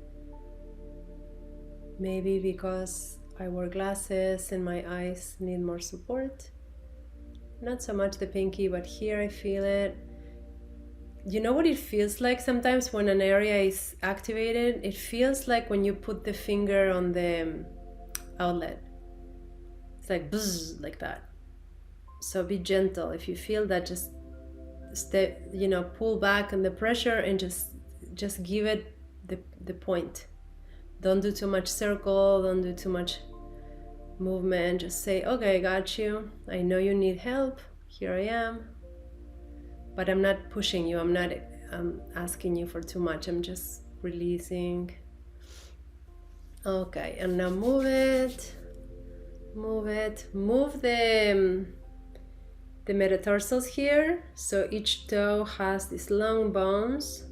Speaker 1: Maybe because I wear glasses and my eyes need more support. Not so much the pinky, but here I feel it. You know what it feels like sometimes when an area is activated? It feels like when you put the finger on the outlet. It's like buzz, like that. So be gentle. If you feel that, just pull back on the pressure and just give it the point. Don't do too much circle, don't do too much movement. Just say, okay, I got you. I know you need help. Here I am. But I'm not pushing you. I'm not asking you for too much. I'm just releasing. Okay, and now move it. Move the metatarsals here. So each toe has these long bones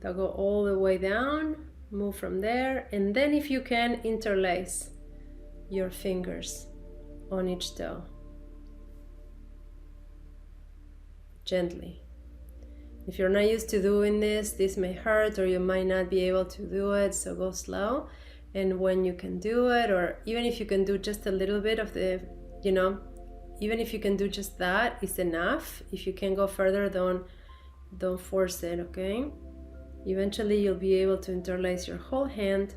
Speaker 1: that go all the way down. Move from there, and then if you can, interlace your fingers on each toe. Gently. If you're not used to doing this may hurt, or you might not be able to do it, so go slow. And when you can do it, or even if you can do just a little bit of the you know, even if you can do just that, it's enough. If you can go further, don't force it, okay? Eventually you'll be able to interlace your whole hand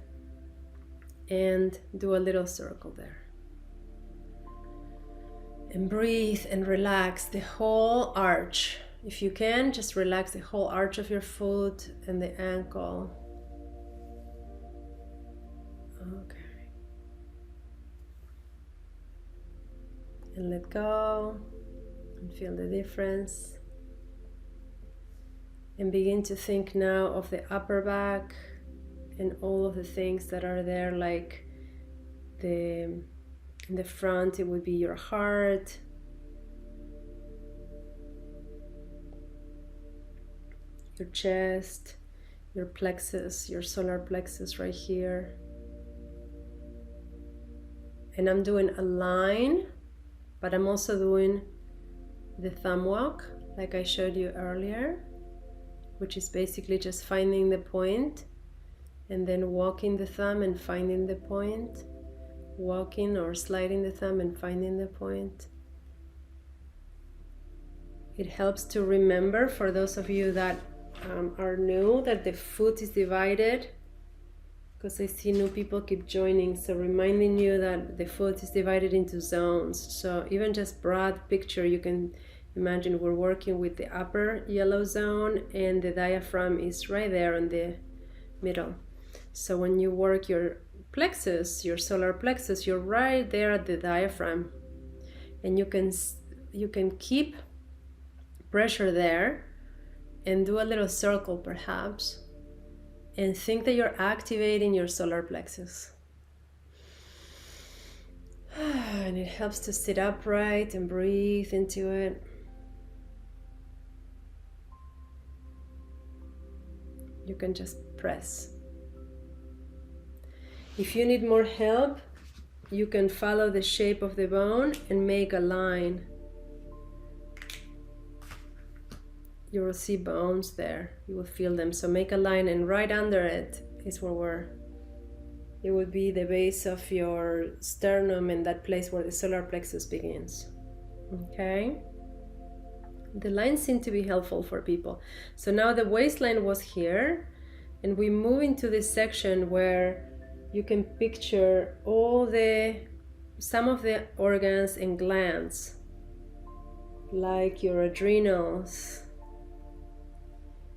Speaker 1: and do a little circle there. And breathe and relax the whole arch. If you can, just relax the whole arch of your foot and the ankle. Okay. And let go and feel the difference. And begin to think now of the upper back and all of the things that are there, like in the front it would be your heart, your chest, your plexus, your solar plexus right here. And I'm doing a line, but I'm also doing the thumb walk like I showed you earlier, which is basically just finding the point and then walking the thumb and finding the point, walking or sliding the thumb and finding the point. It helps to remember, for those of you that are new, that the foot is divided, because I see new people keep joining, so reminding you that the foot is divided into zones. So even just broad picture, you can imagine we're working with the upper yellow zone and the diaphragm is right there in the middle. So when you work your plexus, your solar plexus, you're right there at the diaphragm, and you can keep pressure there and do a little circle perhaps, and think that you're activating your solar plexus. And it helps to sit upright and breathe into it. You can just press. If you need more help, you can follow the shape of the bone and make a line. You will see bones there. You will feel them. So make a line, and right under it is where it would be the base of your sternum, and that place where the solar plexus begins. Okay? The lines seem to be helpful for people. So now the waistline was here, and we move into this section where you can picture some of the organs and glands, like your adrenals,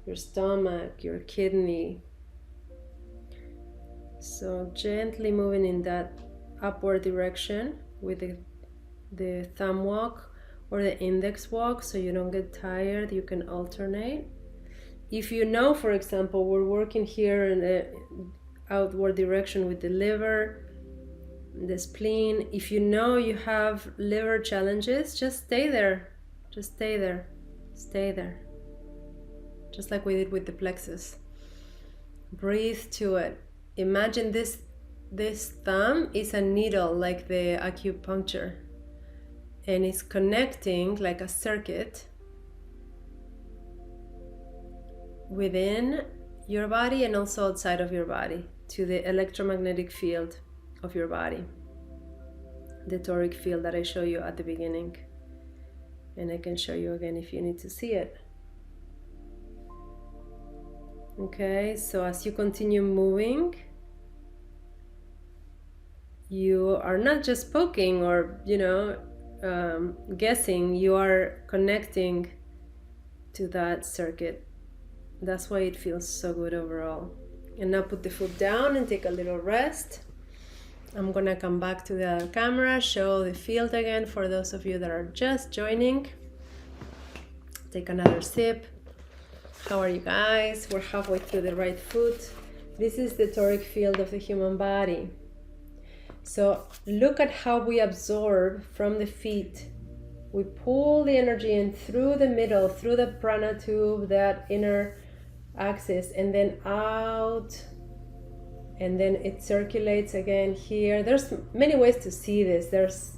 Speaker 1: your stomach, your kidney. So gently moving in that upward direction with the thumb walk or the index walk, so you don't get tired. You can alternate. If you know, for example, we're working here in the outward direction with the liver, the spleen. If you know you have liver challenges, just stay there. Just stay there. Stay there. Just like we did with the plexus. Breathe to it. Imagine this thumb is a needle, like the acupuncture, and it's connecting like a circuit within your body and also outside of your body to the electromagnetic field of your body, the toric field that I showed you at the beginning, and I can show you again if you need to see it. Okay, so as you continue moving, you are not just poking or guessing, you are connecting to that circuit. That's why it feels so good overall. And now put the foot down and take a little rest. I'm gonna come back to the camera, show the field again for those of you that are just joining. Take another sip. How are you guys? We're halfway through the right foot. This is the toric field of the human body. So look at how we absorb from the feet. We pull the energy in through the middle, through the prana tube, that inner axis, and then out, and then it circulates again here. There's many ways to see this. There's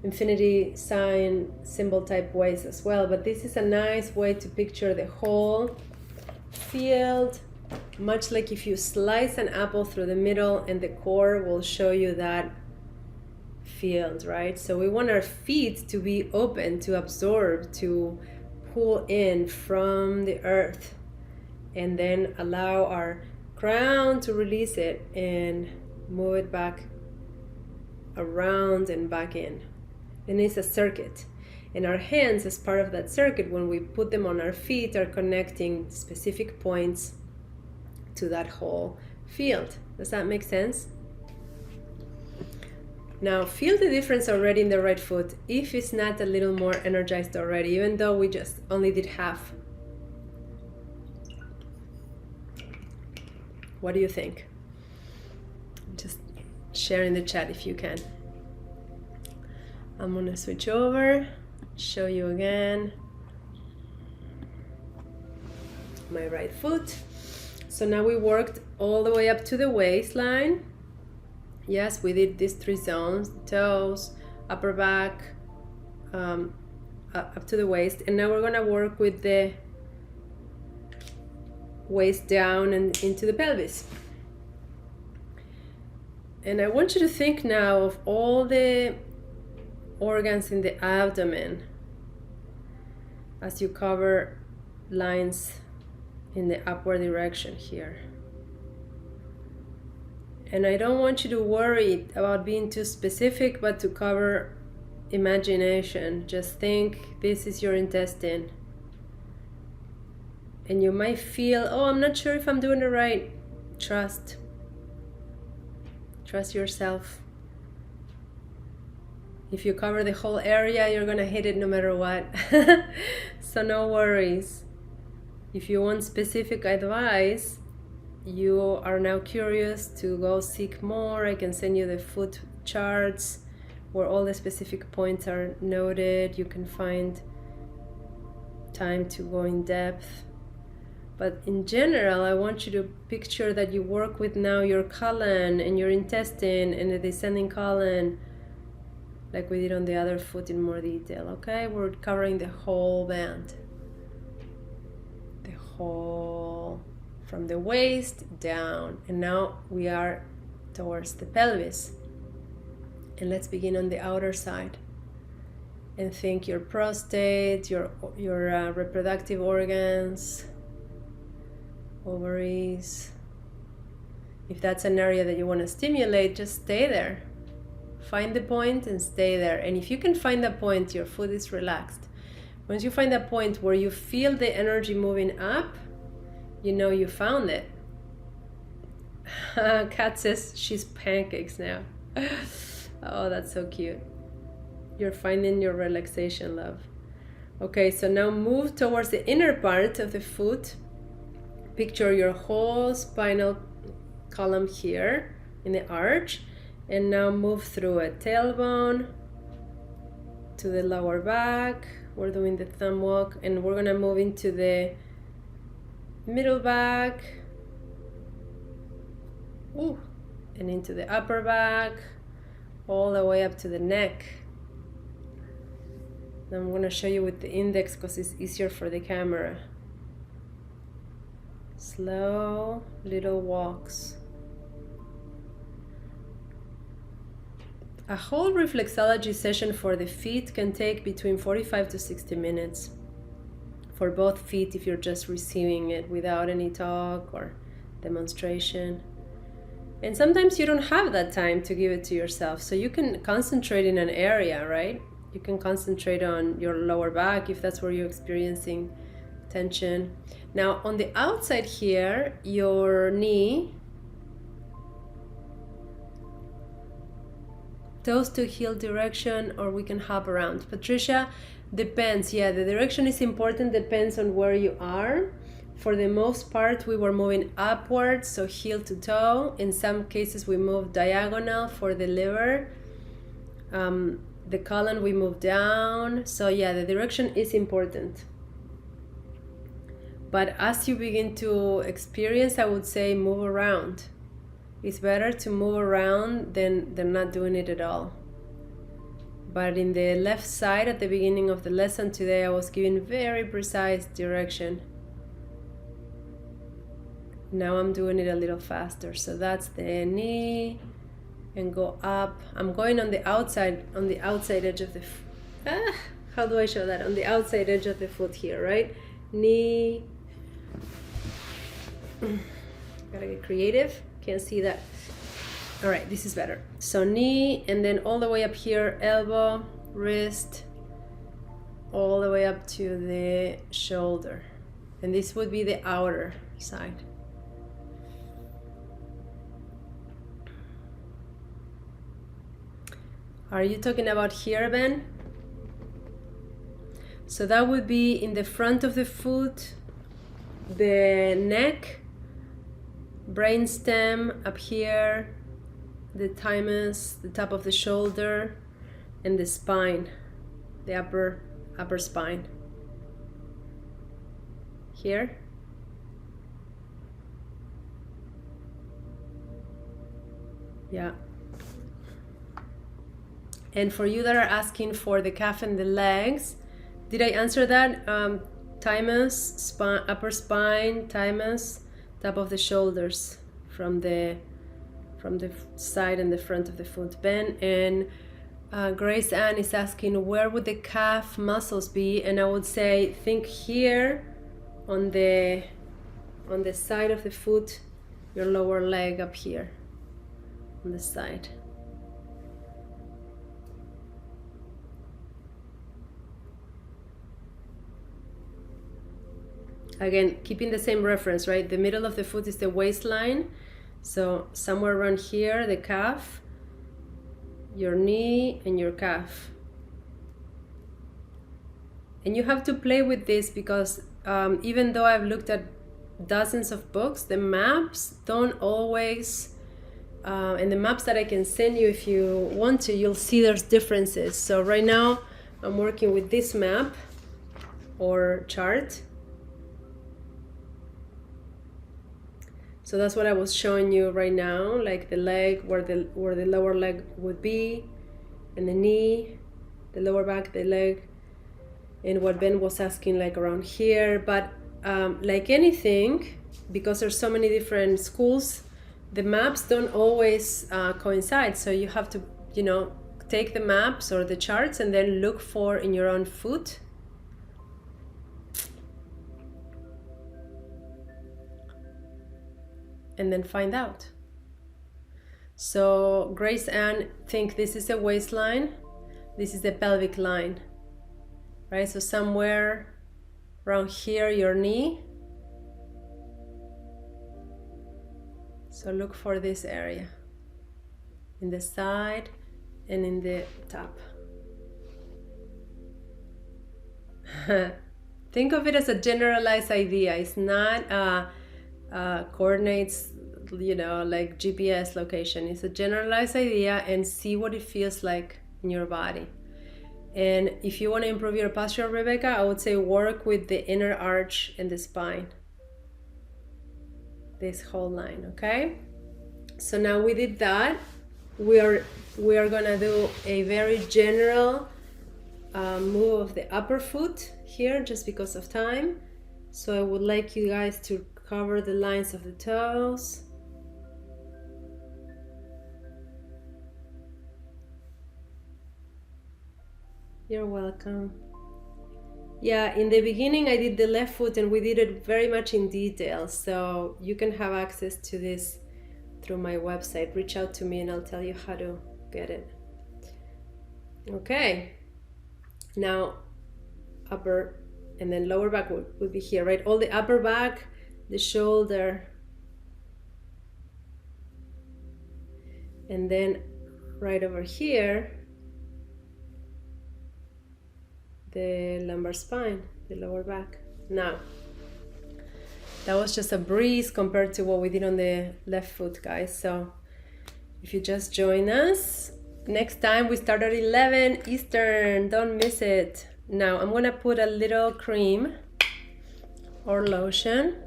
Speaker 1: infinity sign symbol type ways as well, but this is a nice way to picture the whole field, much like if you slice an apple through the middle, and the core will show you that field, right? So we want our feet to be open, to absorb, to pull in from the earth, and then allow our crown to release it and move it back around and back in. And it's a circuit. And our hands, as part of that circuit, when we put them on our feet, are connecting specific points to that whole field. Does that make sense? Now feel the difference already in the right foot, if it's not a little more energized already, even though we just only did half. What do you think? Just share in the chat if you can. I'm gonna switch over, show you again my right foot. So now we worked all the way up to the waistline. Yes, we did these 3 zones: toes, upper back, up to the waist. And now we're gonna work with the waist down and into the pelvis. And I want you to think now of all the organs in the abdomen as you cover lines in the upward direction here. And I don't want you to worry about being too specific, but to cover imagination. Just think this is your intestine. And you might feel, oh, I'm not sure if I'm doing it right. Trust. Trust yourself. If you cover the whole area, you're gonna hit it no matter what. So no worries. If you want specific advice, you are now curious to go seek more, I can send you the foot charts where all the specific points are noted. You can find time to go in depth. But in general, I want you to picture that you work with now your colon and your intestine and the descending colon, like we did on the other foot in more detail, okay? We're covering the whole band. The whole, from the waist down. And now we are towards the pelvis. And let's begin on the outer side. And think your prostate, your reproductive organs, ovaries. If that's an area that you want to stimulate, just stay there. Find the point and stay there. And if you can find that point, your foot is relaxed. Once you find that point where you feel the energy moving up, you know you found it. Kat says she's pancakes now. Oh, that's so cute. You're finding your relaxation, love. Okay, so now move towards the inner part of the foot. Picture your whole spinal column here in the arch, and now move through it. Tailbone to the lower back. We're doing the thumb walk, and we're gonna move into the middle back. Ooh, and into the upper back, all the way up to the neck. Now I'm gonna show you with the index because it's easier for the camera. Slow little walks. A whole reflexology session for the feet can take between 45 to 60 minutes for both feet if you're just receiving it without any talk or demonstration. And sometimes you don't have that time to give it to yourself, so you can concentrate in an area, right? You can concentrate on your lower back if that's where you're experiencing tension. Now on the outside here, your knee, toes to heel direction, or we can hop around. Patricia, depends. Yeah, the direction is important, depends on where you are. For the most part, we were moving upwards, so heel to toe. In some cases, we moved diagonal for the liver. The colon, we move down. So yeah, the direction is important. But as you begin to experience, I would say move around. It's better to move around than not doing it at all. But in the left side at the beginning of the lesson today, I was giving very precise direction. Now I'm doing it a little faster. So that's the knee, and go up. I'm going on the outside edge of the how do I show that? On the outside edge of the foot here, right? Knee. Gotta get creative. Can't see that. All right, this is better. So knee, and then all the way up here, elbow, wrist, all the way up to the shoulder. And this would be the outer side. Are you talking about here, Ben? So that would be in the front of the foot, the neck, brainstem up here, the thymus, the top of the shoulder, and the spine, the upper spine. Here. Yeah. And for you that are asking for the calf and the legs, did I answer that? Thymus, spine, upper spine, thymus, top of the shoulders, from the side and the front of the foot. Ben and Grace Ann is asking, where would the calf muscles be? And I would say, think here on the side of the foot, your lower leg up here on the side. Again, keeping the same reference, right? The middle of the foot is the waistline. So somewhere around here, the calf, your knee, and your calf. And you have to play with this because even though I've looked at dozens of books, the maps don't always, and the maps that I can send you if you want to, you'll see there's differences. So right now I'm working with this map or chart. So that's what I was showing you right now, like the leg, where the lower leg would be, and the knee, the lower back, the leg, and what Ben was asking, like around here. But like anything, because there's so many different schools, the maps don't always coincide. So you have to, take the maps or the charts and then look for in your own foot. And then find out. So Grace Ann, think this is the waistline, this is the pelvic line, right? So somewhere around here, your knee. So look for this area in the side and in the top. Think of it as a generalized idea. It's not coordinates, like GPS location. It's a generalized idea, and see what it feels like in your body. And if you want to improve your posture, Rebecca, I would say work with the inner arch and the spine, this whole line. Okay, so now we did that. We are gonna do a very general move of the upper foot here, just because of time. So I would like you guys to cover the lines of the toes. You're welcome. Yeah, in the beginning I did the left foot and we did it very much in detail. So you can have access to this through my website. Reach out to me and I'll tell you how to get it. Okay. Now upper and then lower back would be here, right? All the upper back, the shoulder, and then right over here, the lumbar spine, the lower back. Now, that was just a breeze compared to what we did on the left foot, guys. So if you just join us, next time we start at 11 Eastern, don't miss it. Now I'm gonna put a little cream or lotion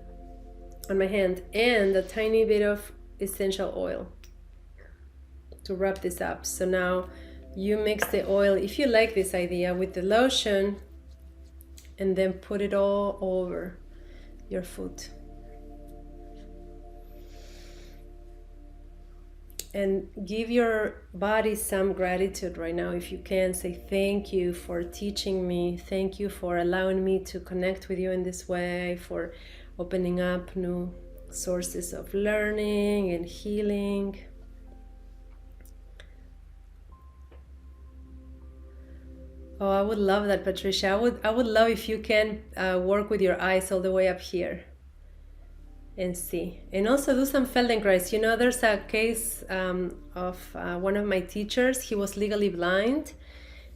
Speaker 1: on my hand and a tiny bit of essential oil to wrap this up. So now you mix the oil, if you like this idea, with the lotion, and then put it all over your foot. And give your body some gratitude right now if you can. Say thank you for teaching me, thank you for allowing me to connect with you in this way, for opening up new sources of learning and healing. Oh, I would love that, Patricia. I would love if you can work with your eyes all the way up here and see. And also do some Feldenkrais. You know, there's a case of one of my teachers. He was legally blind,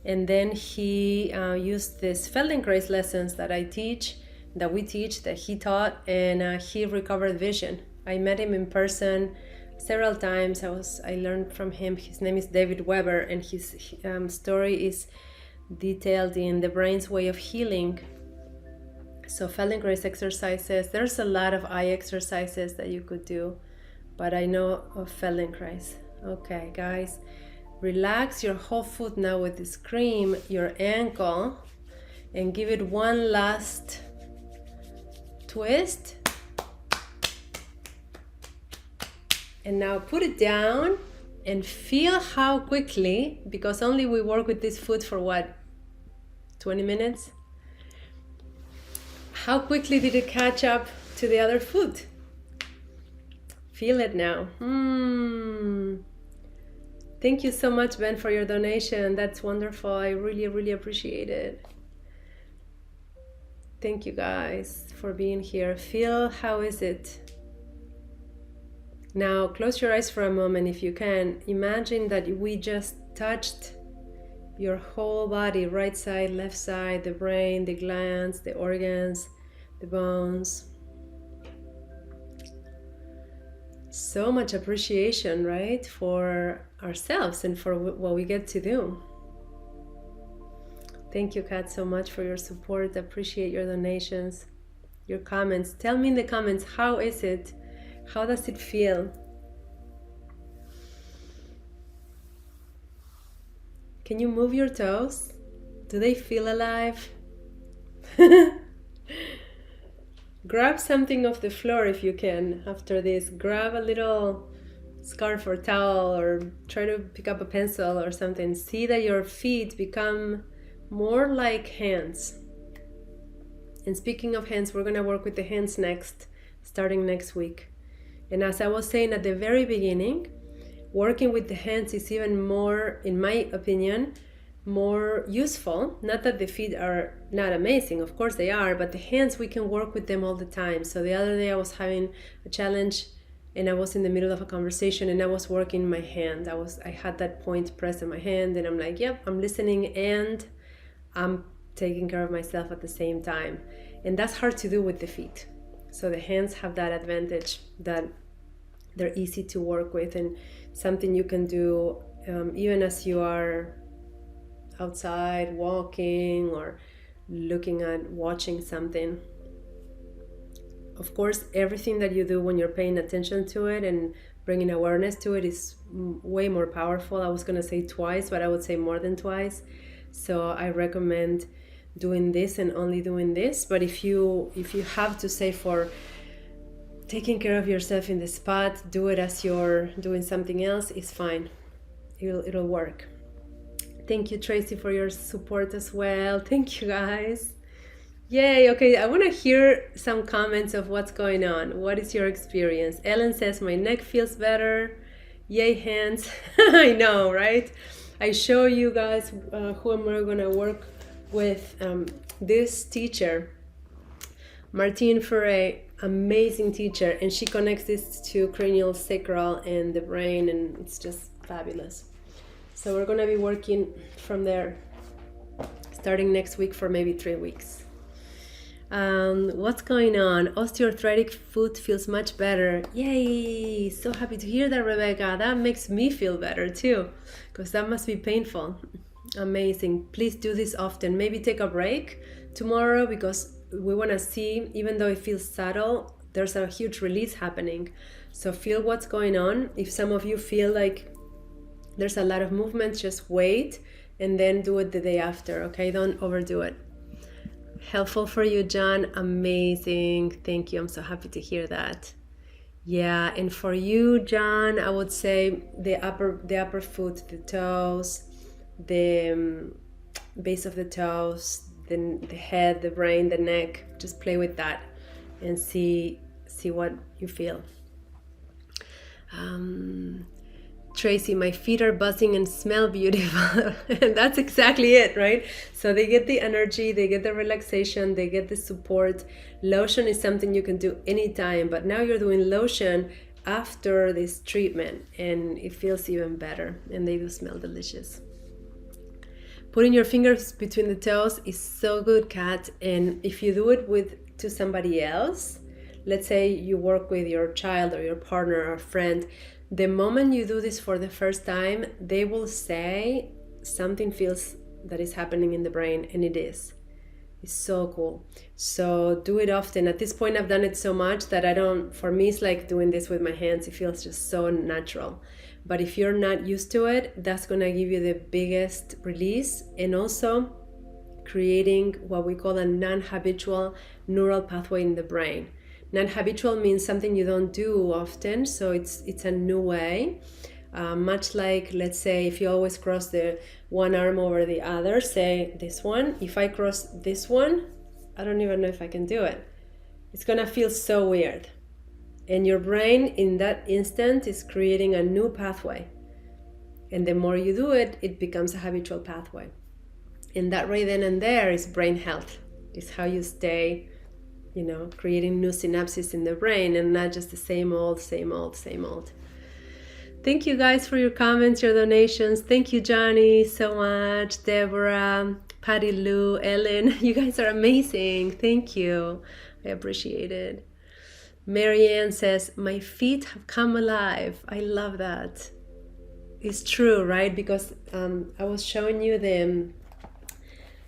Speaker 1: and then he used these Feldenkrais lessons that I teach, that we teach, that he taught, and he recovered vision. I met him in person several times. I learned from him. His name is David Weber, and his story is detailed in The Brain's Way of Healing. So Feldenkrais exercises, there's a lot of eye exercises that you could do, but I know of Feldenkrais. Okay, guys, relax your whole foot now with this cream, your ankle, and give it one last twist. And now put it down and feel how quickly, because only we work with this foot for what, 20 minutes? How quickly did it catch up to the other foot? Feel it now. Thank you so much, Ben, for your donation. That's wonderful. I really, really appreciate it. Thank you guys for being here. Feel how is it? Now close your eyes for a moment if you can. Imagine that we just touched your whole body, right side, left side, the brain, the glands, the organs, the bones. So much appreciation, right, for ourselves and for what we get to do. Thank you, Kat, so much for your support. Appreciate your donations, your comments. Tell me in the comments, how is it? How does it feel? Can you move your toes? Do they feel alive? Grab something off the floor if you can after this. Grab a little scarf or towel, or try to pick up a pencil or something. See that your feet become more like hands. And speaking of hands, we're going to work with the hands next, starting next week. And as I was saying at the very beginning, working with the hands is even more, in my opinion, more useful. Not that the feet are not amazing, of course they are, but the hands, we can work with them all the time. So the other day I was having a challenge and I was in the middle of a conversation and I was working my hand. I had that point pressed in my hand and I'm like, yep, I'm listening and I'm taking care of myself at the same time. And that's hard to do with the feet. So the hands have that advantage that they're easy to work with and something you can do even as you are outside walking or watching something. Of course, everything that you do when you're paying attention to it and bringing awareness to it is way more powerful. I was going to say twice, but I would say more than twice. So I recommend doing this and only doing this. But if you have to say for taking care of yourself in the spot, do it as you're doing something else, it's fine. It'll work. Thank you, Tracy, for your support as well. Thank you, guys. Yay. Okay, I want to hear some comments of what's going on. What is your experience? Ellen says, my neck feels better. Yay, hands. I know, right? I show you guys who am I going to work with. This teacher, Martine Ferre, amazing teacher, and she connects this to cranial sacral and the brain, and it's just fabulous. So we're going to be working from there starting next week for maybe 3 weeks. What's going on? Osteoarthritic foot feels much better. Yay! So happy to hear that, Rebecca. That makes me feel better too, because that must be painful. Amazing. Please do this often. Maybe take a break tomorrow, because we want to see, even though it feels subtle, there's a huge release happening. So feel what's going on. If some of you feel like there's a lot of movement, just wait and then do it the day after, okay? Don't overdo it. Helpful for you, John. Amazing. Thank you. I'm so happy to hear that. Yeah, and for you, John, I would say the upper foot, the toes, the base of the toes, the head, the brain, the neck. Just play with that and see what you feel. Tracy, my feet are buzzing and smell beautiful. And that's exactly it, right? So they get the energy, they get the relaxation, they get the support. Lotion is something you can do anytime, but now you're doing lotion after this treatment and it feels even better and they do smell delicious. Putting your fingers between the toes is so good, Kat. And if you do it to somebody else, let's say you work with your child or your partner or friend, the moment you do this for the first time, they will say something feels that is happening in the brain, and it is. It's so cool. So do it often. At this point, I've done it so much that for me, it's like doing this with my hands. It feels just so natural. But if you're not used to it, that's going to give you the biggest release, and also creating what we call a non-habitual neural pathway in the brain. Non-habitual means something you don't do often, so it's a new way. Much like, let's say, if you always cross the one arm over the other, say this one. If I cross this one, I don't even know if I can do it. It's gonna feel so weird. And your brain in that instant is creating a new pathway. And the more you do it, it becomes a habitual pathway. And that right then and there is brain health. It's how you stay, creating new synapses in the brain and not just the same old. Thank you guys for your comments, your donations. Thank you, Johnny, so much. Deborah, Patty Lou, Ellen, you guys are amazing. Thank you. I appreciate it. Marianne says, my feet have come alive. I love that. It's true, right? Because I was showing you the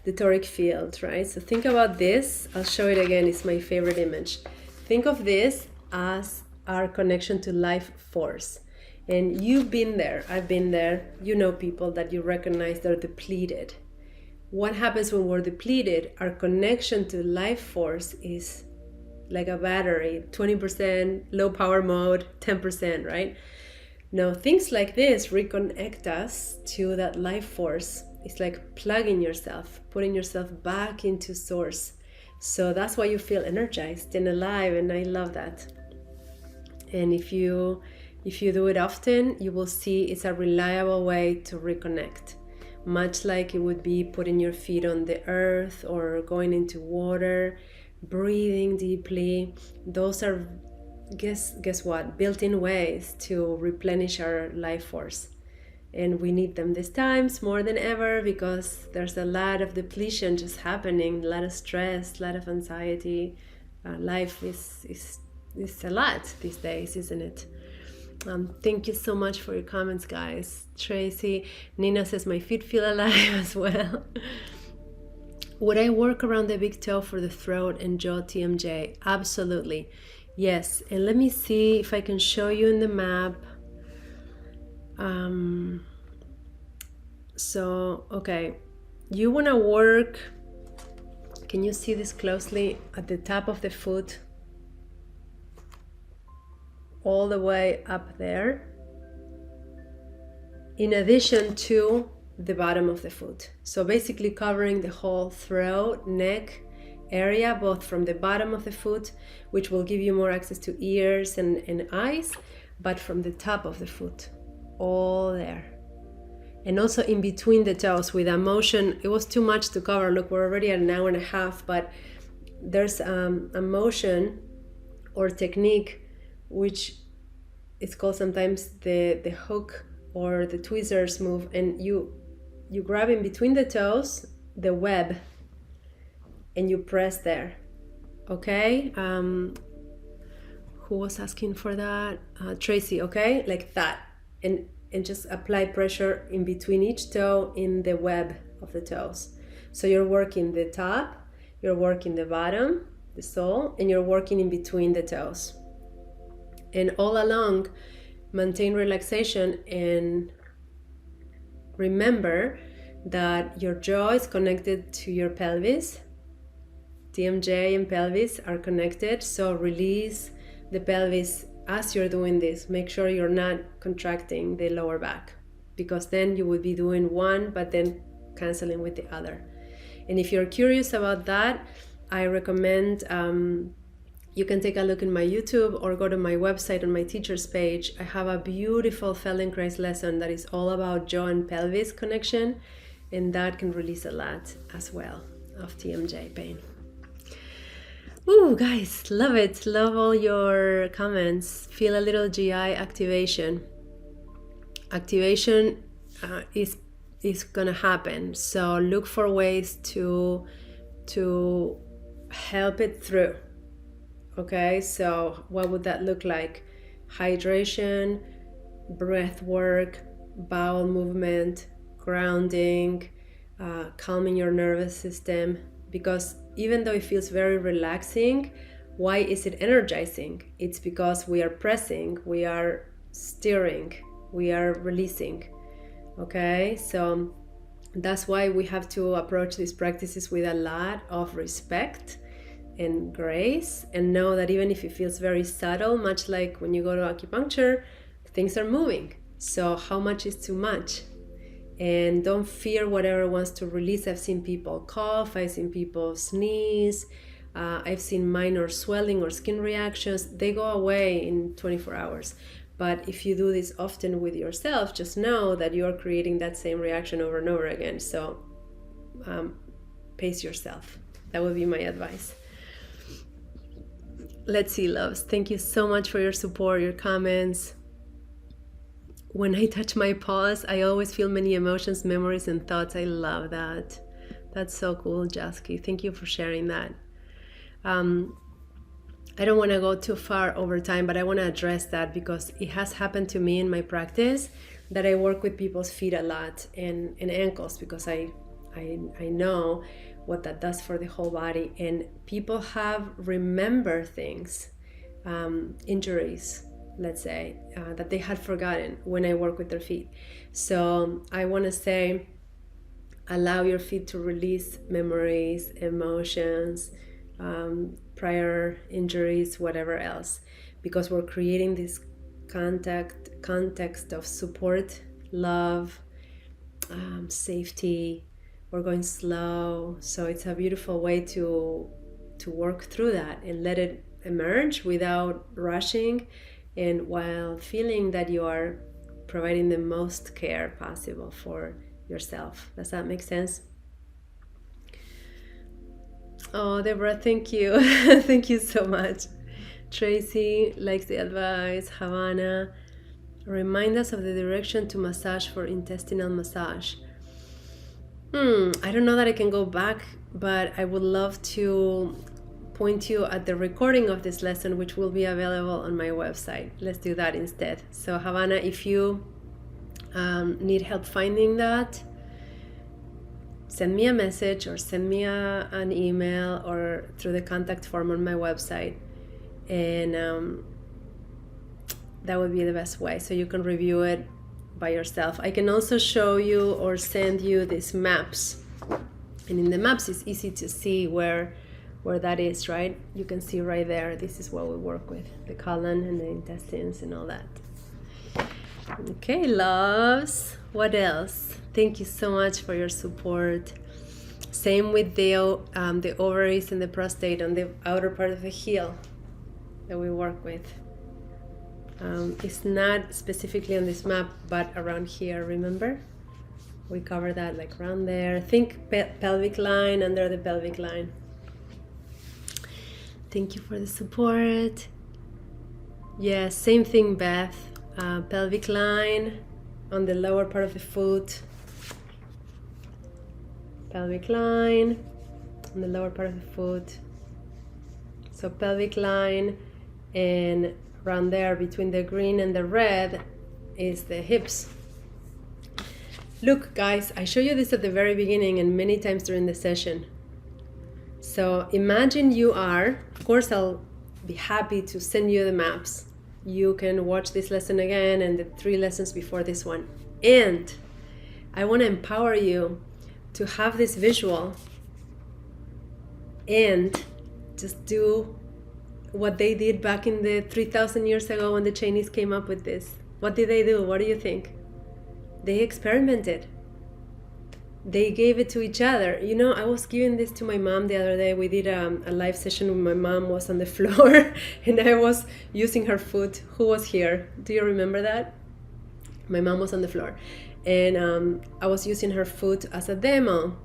Speaker 1: toric field, right? So think about this. I'll show it again. It's my favorite image. Think of this as our connection to life force. And you've been there. I've been there. You know people that you recognize they're depleted. What happens when we're depleted? Our connection to life force is like a battery, 20%, low power mode, 10%, right? Now, things like this reconnect us to that life force. It's like plugging yourself, putting yourself back into source. So that's why you feel energized and alive, and I love that. And if you do it often, you will see it's a reliable way to reconnect. Much like it would be putting your feet on the earth or going into water, breathing deeply. Those are, guess what, built-in ways to replenish our life force. And we need them these times more than ever because there's a lot of depletion just happening, a lot of stress, a lot of anxiety. Life is a lot these days, isn't it? Thank you so much for your comments, guys. Tracy, Nina says, my feet feel alive as well. Would I work around the big toe for the throat and jaw TMJ? Absolutely. Yes. And let me see if I can show you in the map. Okay, you want to work, can you see this closely, at the top of the foot, all the way up there, in addition to the bottom of the foot. So basically covering the whole throat, neck area, both from the bottom of the foot, which will give you more access to ears and eyes, but from the top of the foot, all there. And also in between the toes with a motion. It was too much to cover. Look, we're already at an hour and a half, but there's a motion or technique which is called sometimes the hook or the tweezers move, and you grab in between the toes, the web, and you press there. Okay? Who was asking for that? Tracy, okay? Like that. And just apply pressure in between each toe in the web of the toes. So you're working the top, you're working the bottom, the sole, and you're working in between the toes. And all along, maintain relaxation and remember that your jaw is connected to your pelvis. TMJ and pelvis are connected, so release the pelvis as you're doing this, make sure you're not contracting the lower back, because then you would be doing one but then canceling with the other. And if you're curious about that, I recommend you can take a look in my YouTube or go to my website on my teacher's page. I have a beautiful Feldenkrais lesson that is all about jaw and pelvis connection, and that can release a lot as well of TMJ pain. Ooh, guys, love it. Love all your comments. Feel a little GI activation. Activation is gonna happen. So look for ways to help it through. Okay, so what would that look like? Hydration, breath work, bowel movement, grounding, calming your nervous system. Because even though it feels very relaxing, why is it energizing? It's because we are pressing, we are steering, we are releasing. Okay, so that's why we have to approach these practices with a lot of respect and grace, and know that even if it feels very subtle, much like when you go to acupuncture, things are moving. So how much is too much? And don't fear whatever wants to release. I've seen people cough, I've seen people sneeze, I've seen minor swelling or skin reactions. They go away in 24 hours. But if you do this often with yourself, just know that you are creating that same reaction over and over again. So pace yourself. That would be my advice. Let's see, loves. Thank you so much for your support, your comments. When I touch my paws, I always feel many emotions, memories, and thoughts. I love that. That's so cool, Jasky. Thank you for sharing that. I don't want to go too far over time, but I want to address that because it has happened to me in my practice that I work with people's feet a lot and ankles, because I know what that does for the whole body. And people have remember things, injuries, let's say, that they had forgotten when I work with their feet. So I want to say, allow your feet to release memories, emotions, prior injuries, whatever else, because we're creating this context of support, love, safety. We're going slow, so it's a beautiful way to work through that and let it emerge without rushing, and while feeling that you are providing the most care possible for yourself. Does that make sense? Oh, Deborah, thank you. Thank you so much. Tracy likes the advice. Havana, remind us of the direction to massage for intestinal massage. I don't know that I can go back, but I would love to point you at the recording of this lesson, which will be available on my website. Let's do that instead. So Havana, if you need help finding that, send me a message or send me an email or through the contact form on my website, and that would be the best way, so you can review it by yourself. I can also show you or send you these maps, and in the maps it's easy to see where that is, right? You can see right there, this is what we work with, the colon and the intestines and all that. Okay, loves, what else? Thank you so much for your support. Same with the ovaries and the prostate on the outer part of the heel that we work with. It's not specifically on this map, but around here, remember? We cover that like around there. Think pelvic line, under the pelvic line. Thank you for the support. Yes, same thing, Beth. Pelvic line on the lower part of the foot. Pelvic line on the lower part of the foot. So pelvic line, and around there between the green and the red is the hips. Look, guys, I show you this at the very beginning and many times during the session. So imagine you are, of course I'll be happy to send you the maps. You can watch this lesson again and the 3 lessons before this one. And I want to empower you to have this visual and just do what they did back in the 3,000 years ago when the Chinese came up with this? What did they do? What do you think? They experimented. They gave it to each other. You know, I was giving this to my mom the other day. We did a live session when my mom was on the floor and I was using her foot. Who was here? Do you remember that? My mom was on the floor and I was using her foot as a demo,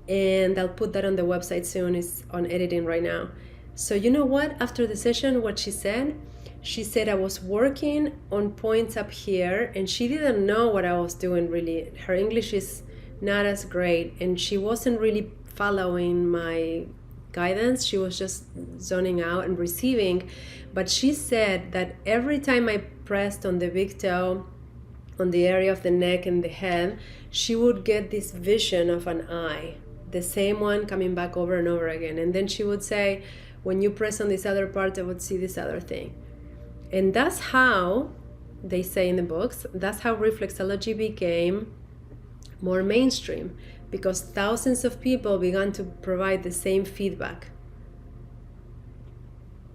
Speaker 1: and I'll put that on the website soon. It's on editing right now. So you know what? After the session, what she said I was working on points up here, and she didn't know what I was doing really. Her English is not as great, and she wasn't really following my guidance. She was just zoning out and receiving. But she said that every time I pressed on the big toe, on the area of the neck and the head, she would get this vision of an eye, the same one coming back over and over again. And then she would say, when you press on this other part, I would see this other thing. And that's how, they say in the books, that's how reflexology became more mainstream, because thousands of people began to provide the same feedback.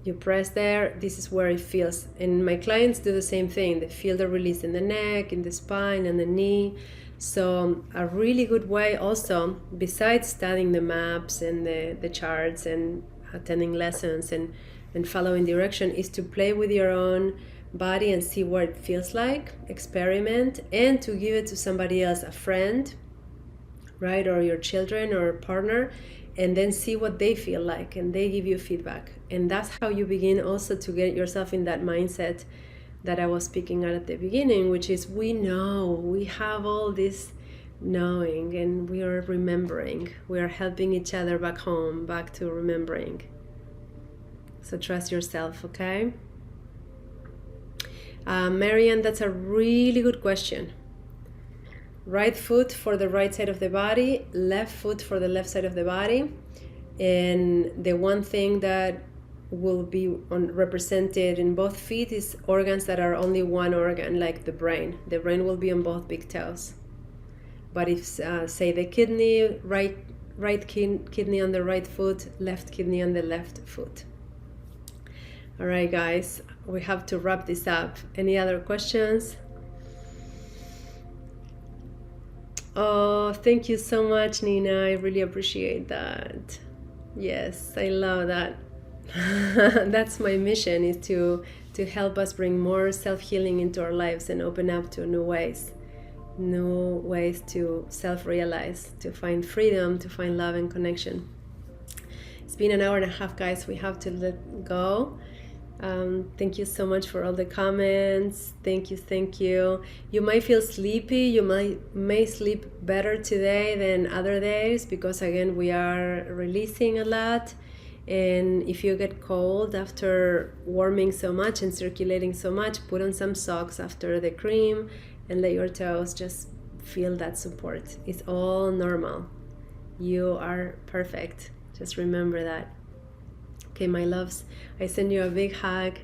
Speaker 1: You press there, this is where it feels. And my clients do the same thing. They feel the release in the neck, in the spine, and the knee. So a really good way also, besides studying the maps and the charts and attending lessons and following direction, is to play with your own body and see what it feels like, experiment, and to give it to somebody else, a friend, right, or your children or partner, and then see what they feel like, and they give you feedback. And that's how you begin also to get yourself in that mindset that I was speaking at the beginning, which is we know, we have all this knowing, and we are remembering, we are helping each other back home, back to remembering. So trust yourself, okay? Marianne, that's a really good question. Right foot for the right side of the body, left foot for the left side of the body. And the one thing that will be represented in both feet is organs that are only one organ, like the brain. The brain will be on both big toes. But if, say, the kidney, right kidney on the right foot, left kidney on the left foot. All right, guys, we have to wrap this up. Any other questions? Oh, thank you so much, Nina. I really appreciate that. Yes, I love that. That's my mission, is to help us bring more self-healing into our lives and open up to new ways to self-realize, to find freedom, to find love and connection. It's been an hour and a half, guys. We have to let go. Thank you so much for all the comments. Thank you. You might feel sleepy. You may sleep better today than other days, because again, we are releasing a lot. And if you get cold after warming so much and circulating so much, put on some socks after the cream and let your toes just feel that support. It's all normal. You are perfect. Just remember that. Okay, my loves, I send you a big hug.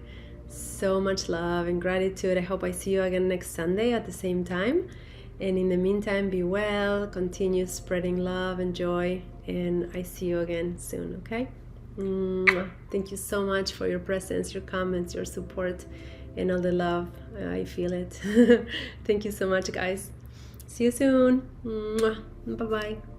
Speaker 1: So much love and gratitude. I hope I see you again next Sunday at the same time. And in the meantime, be well, continue spreading love and joy, and I see you again soon, okay? Thank you so much for your presence, your comments, your support, and all the love. I feel it. Thank you so much, guys. See you soon. Bye-bye.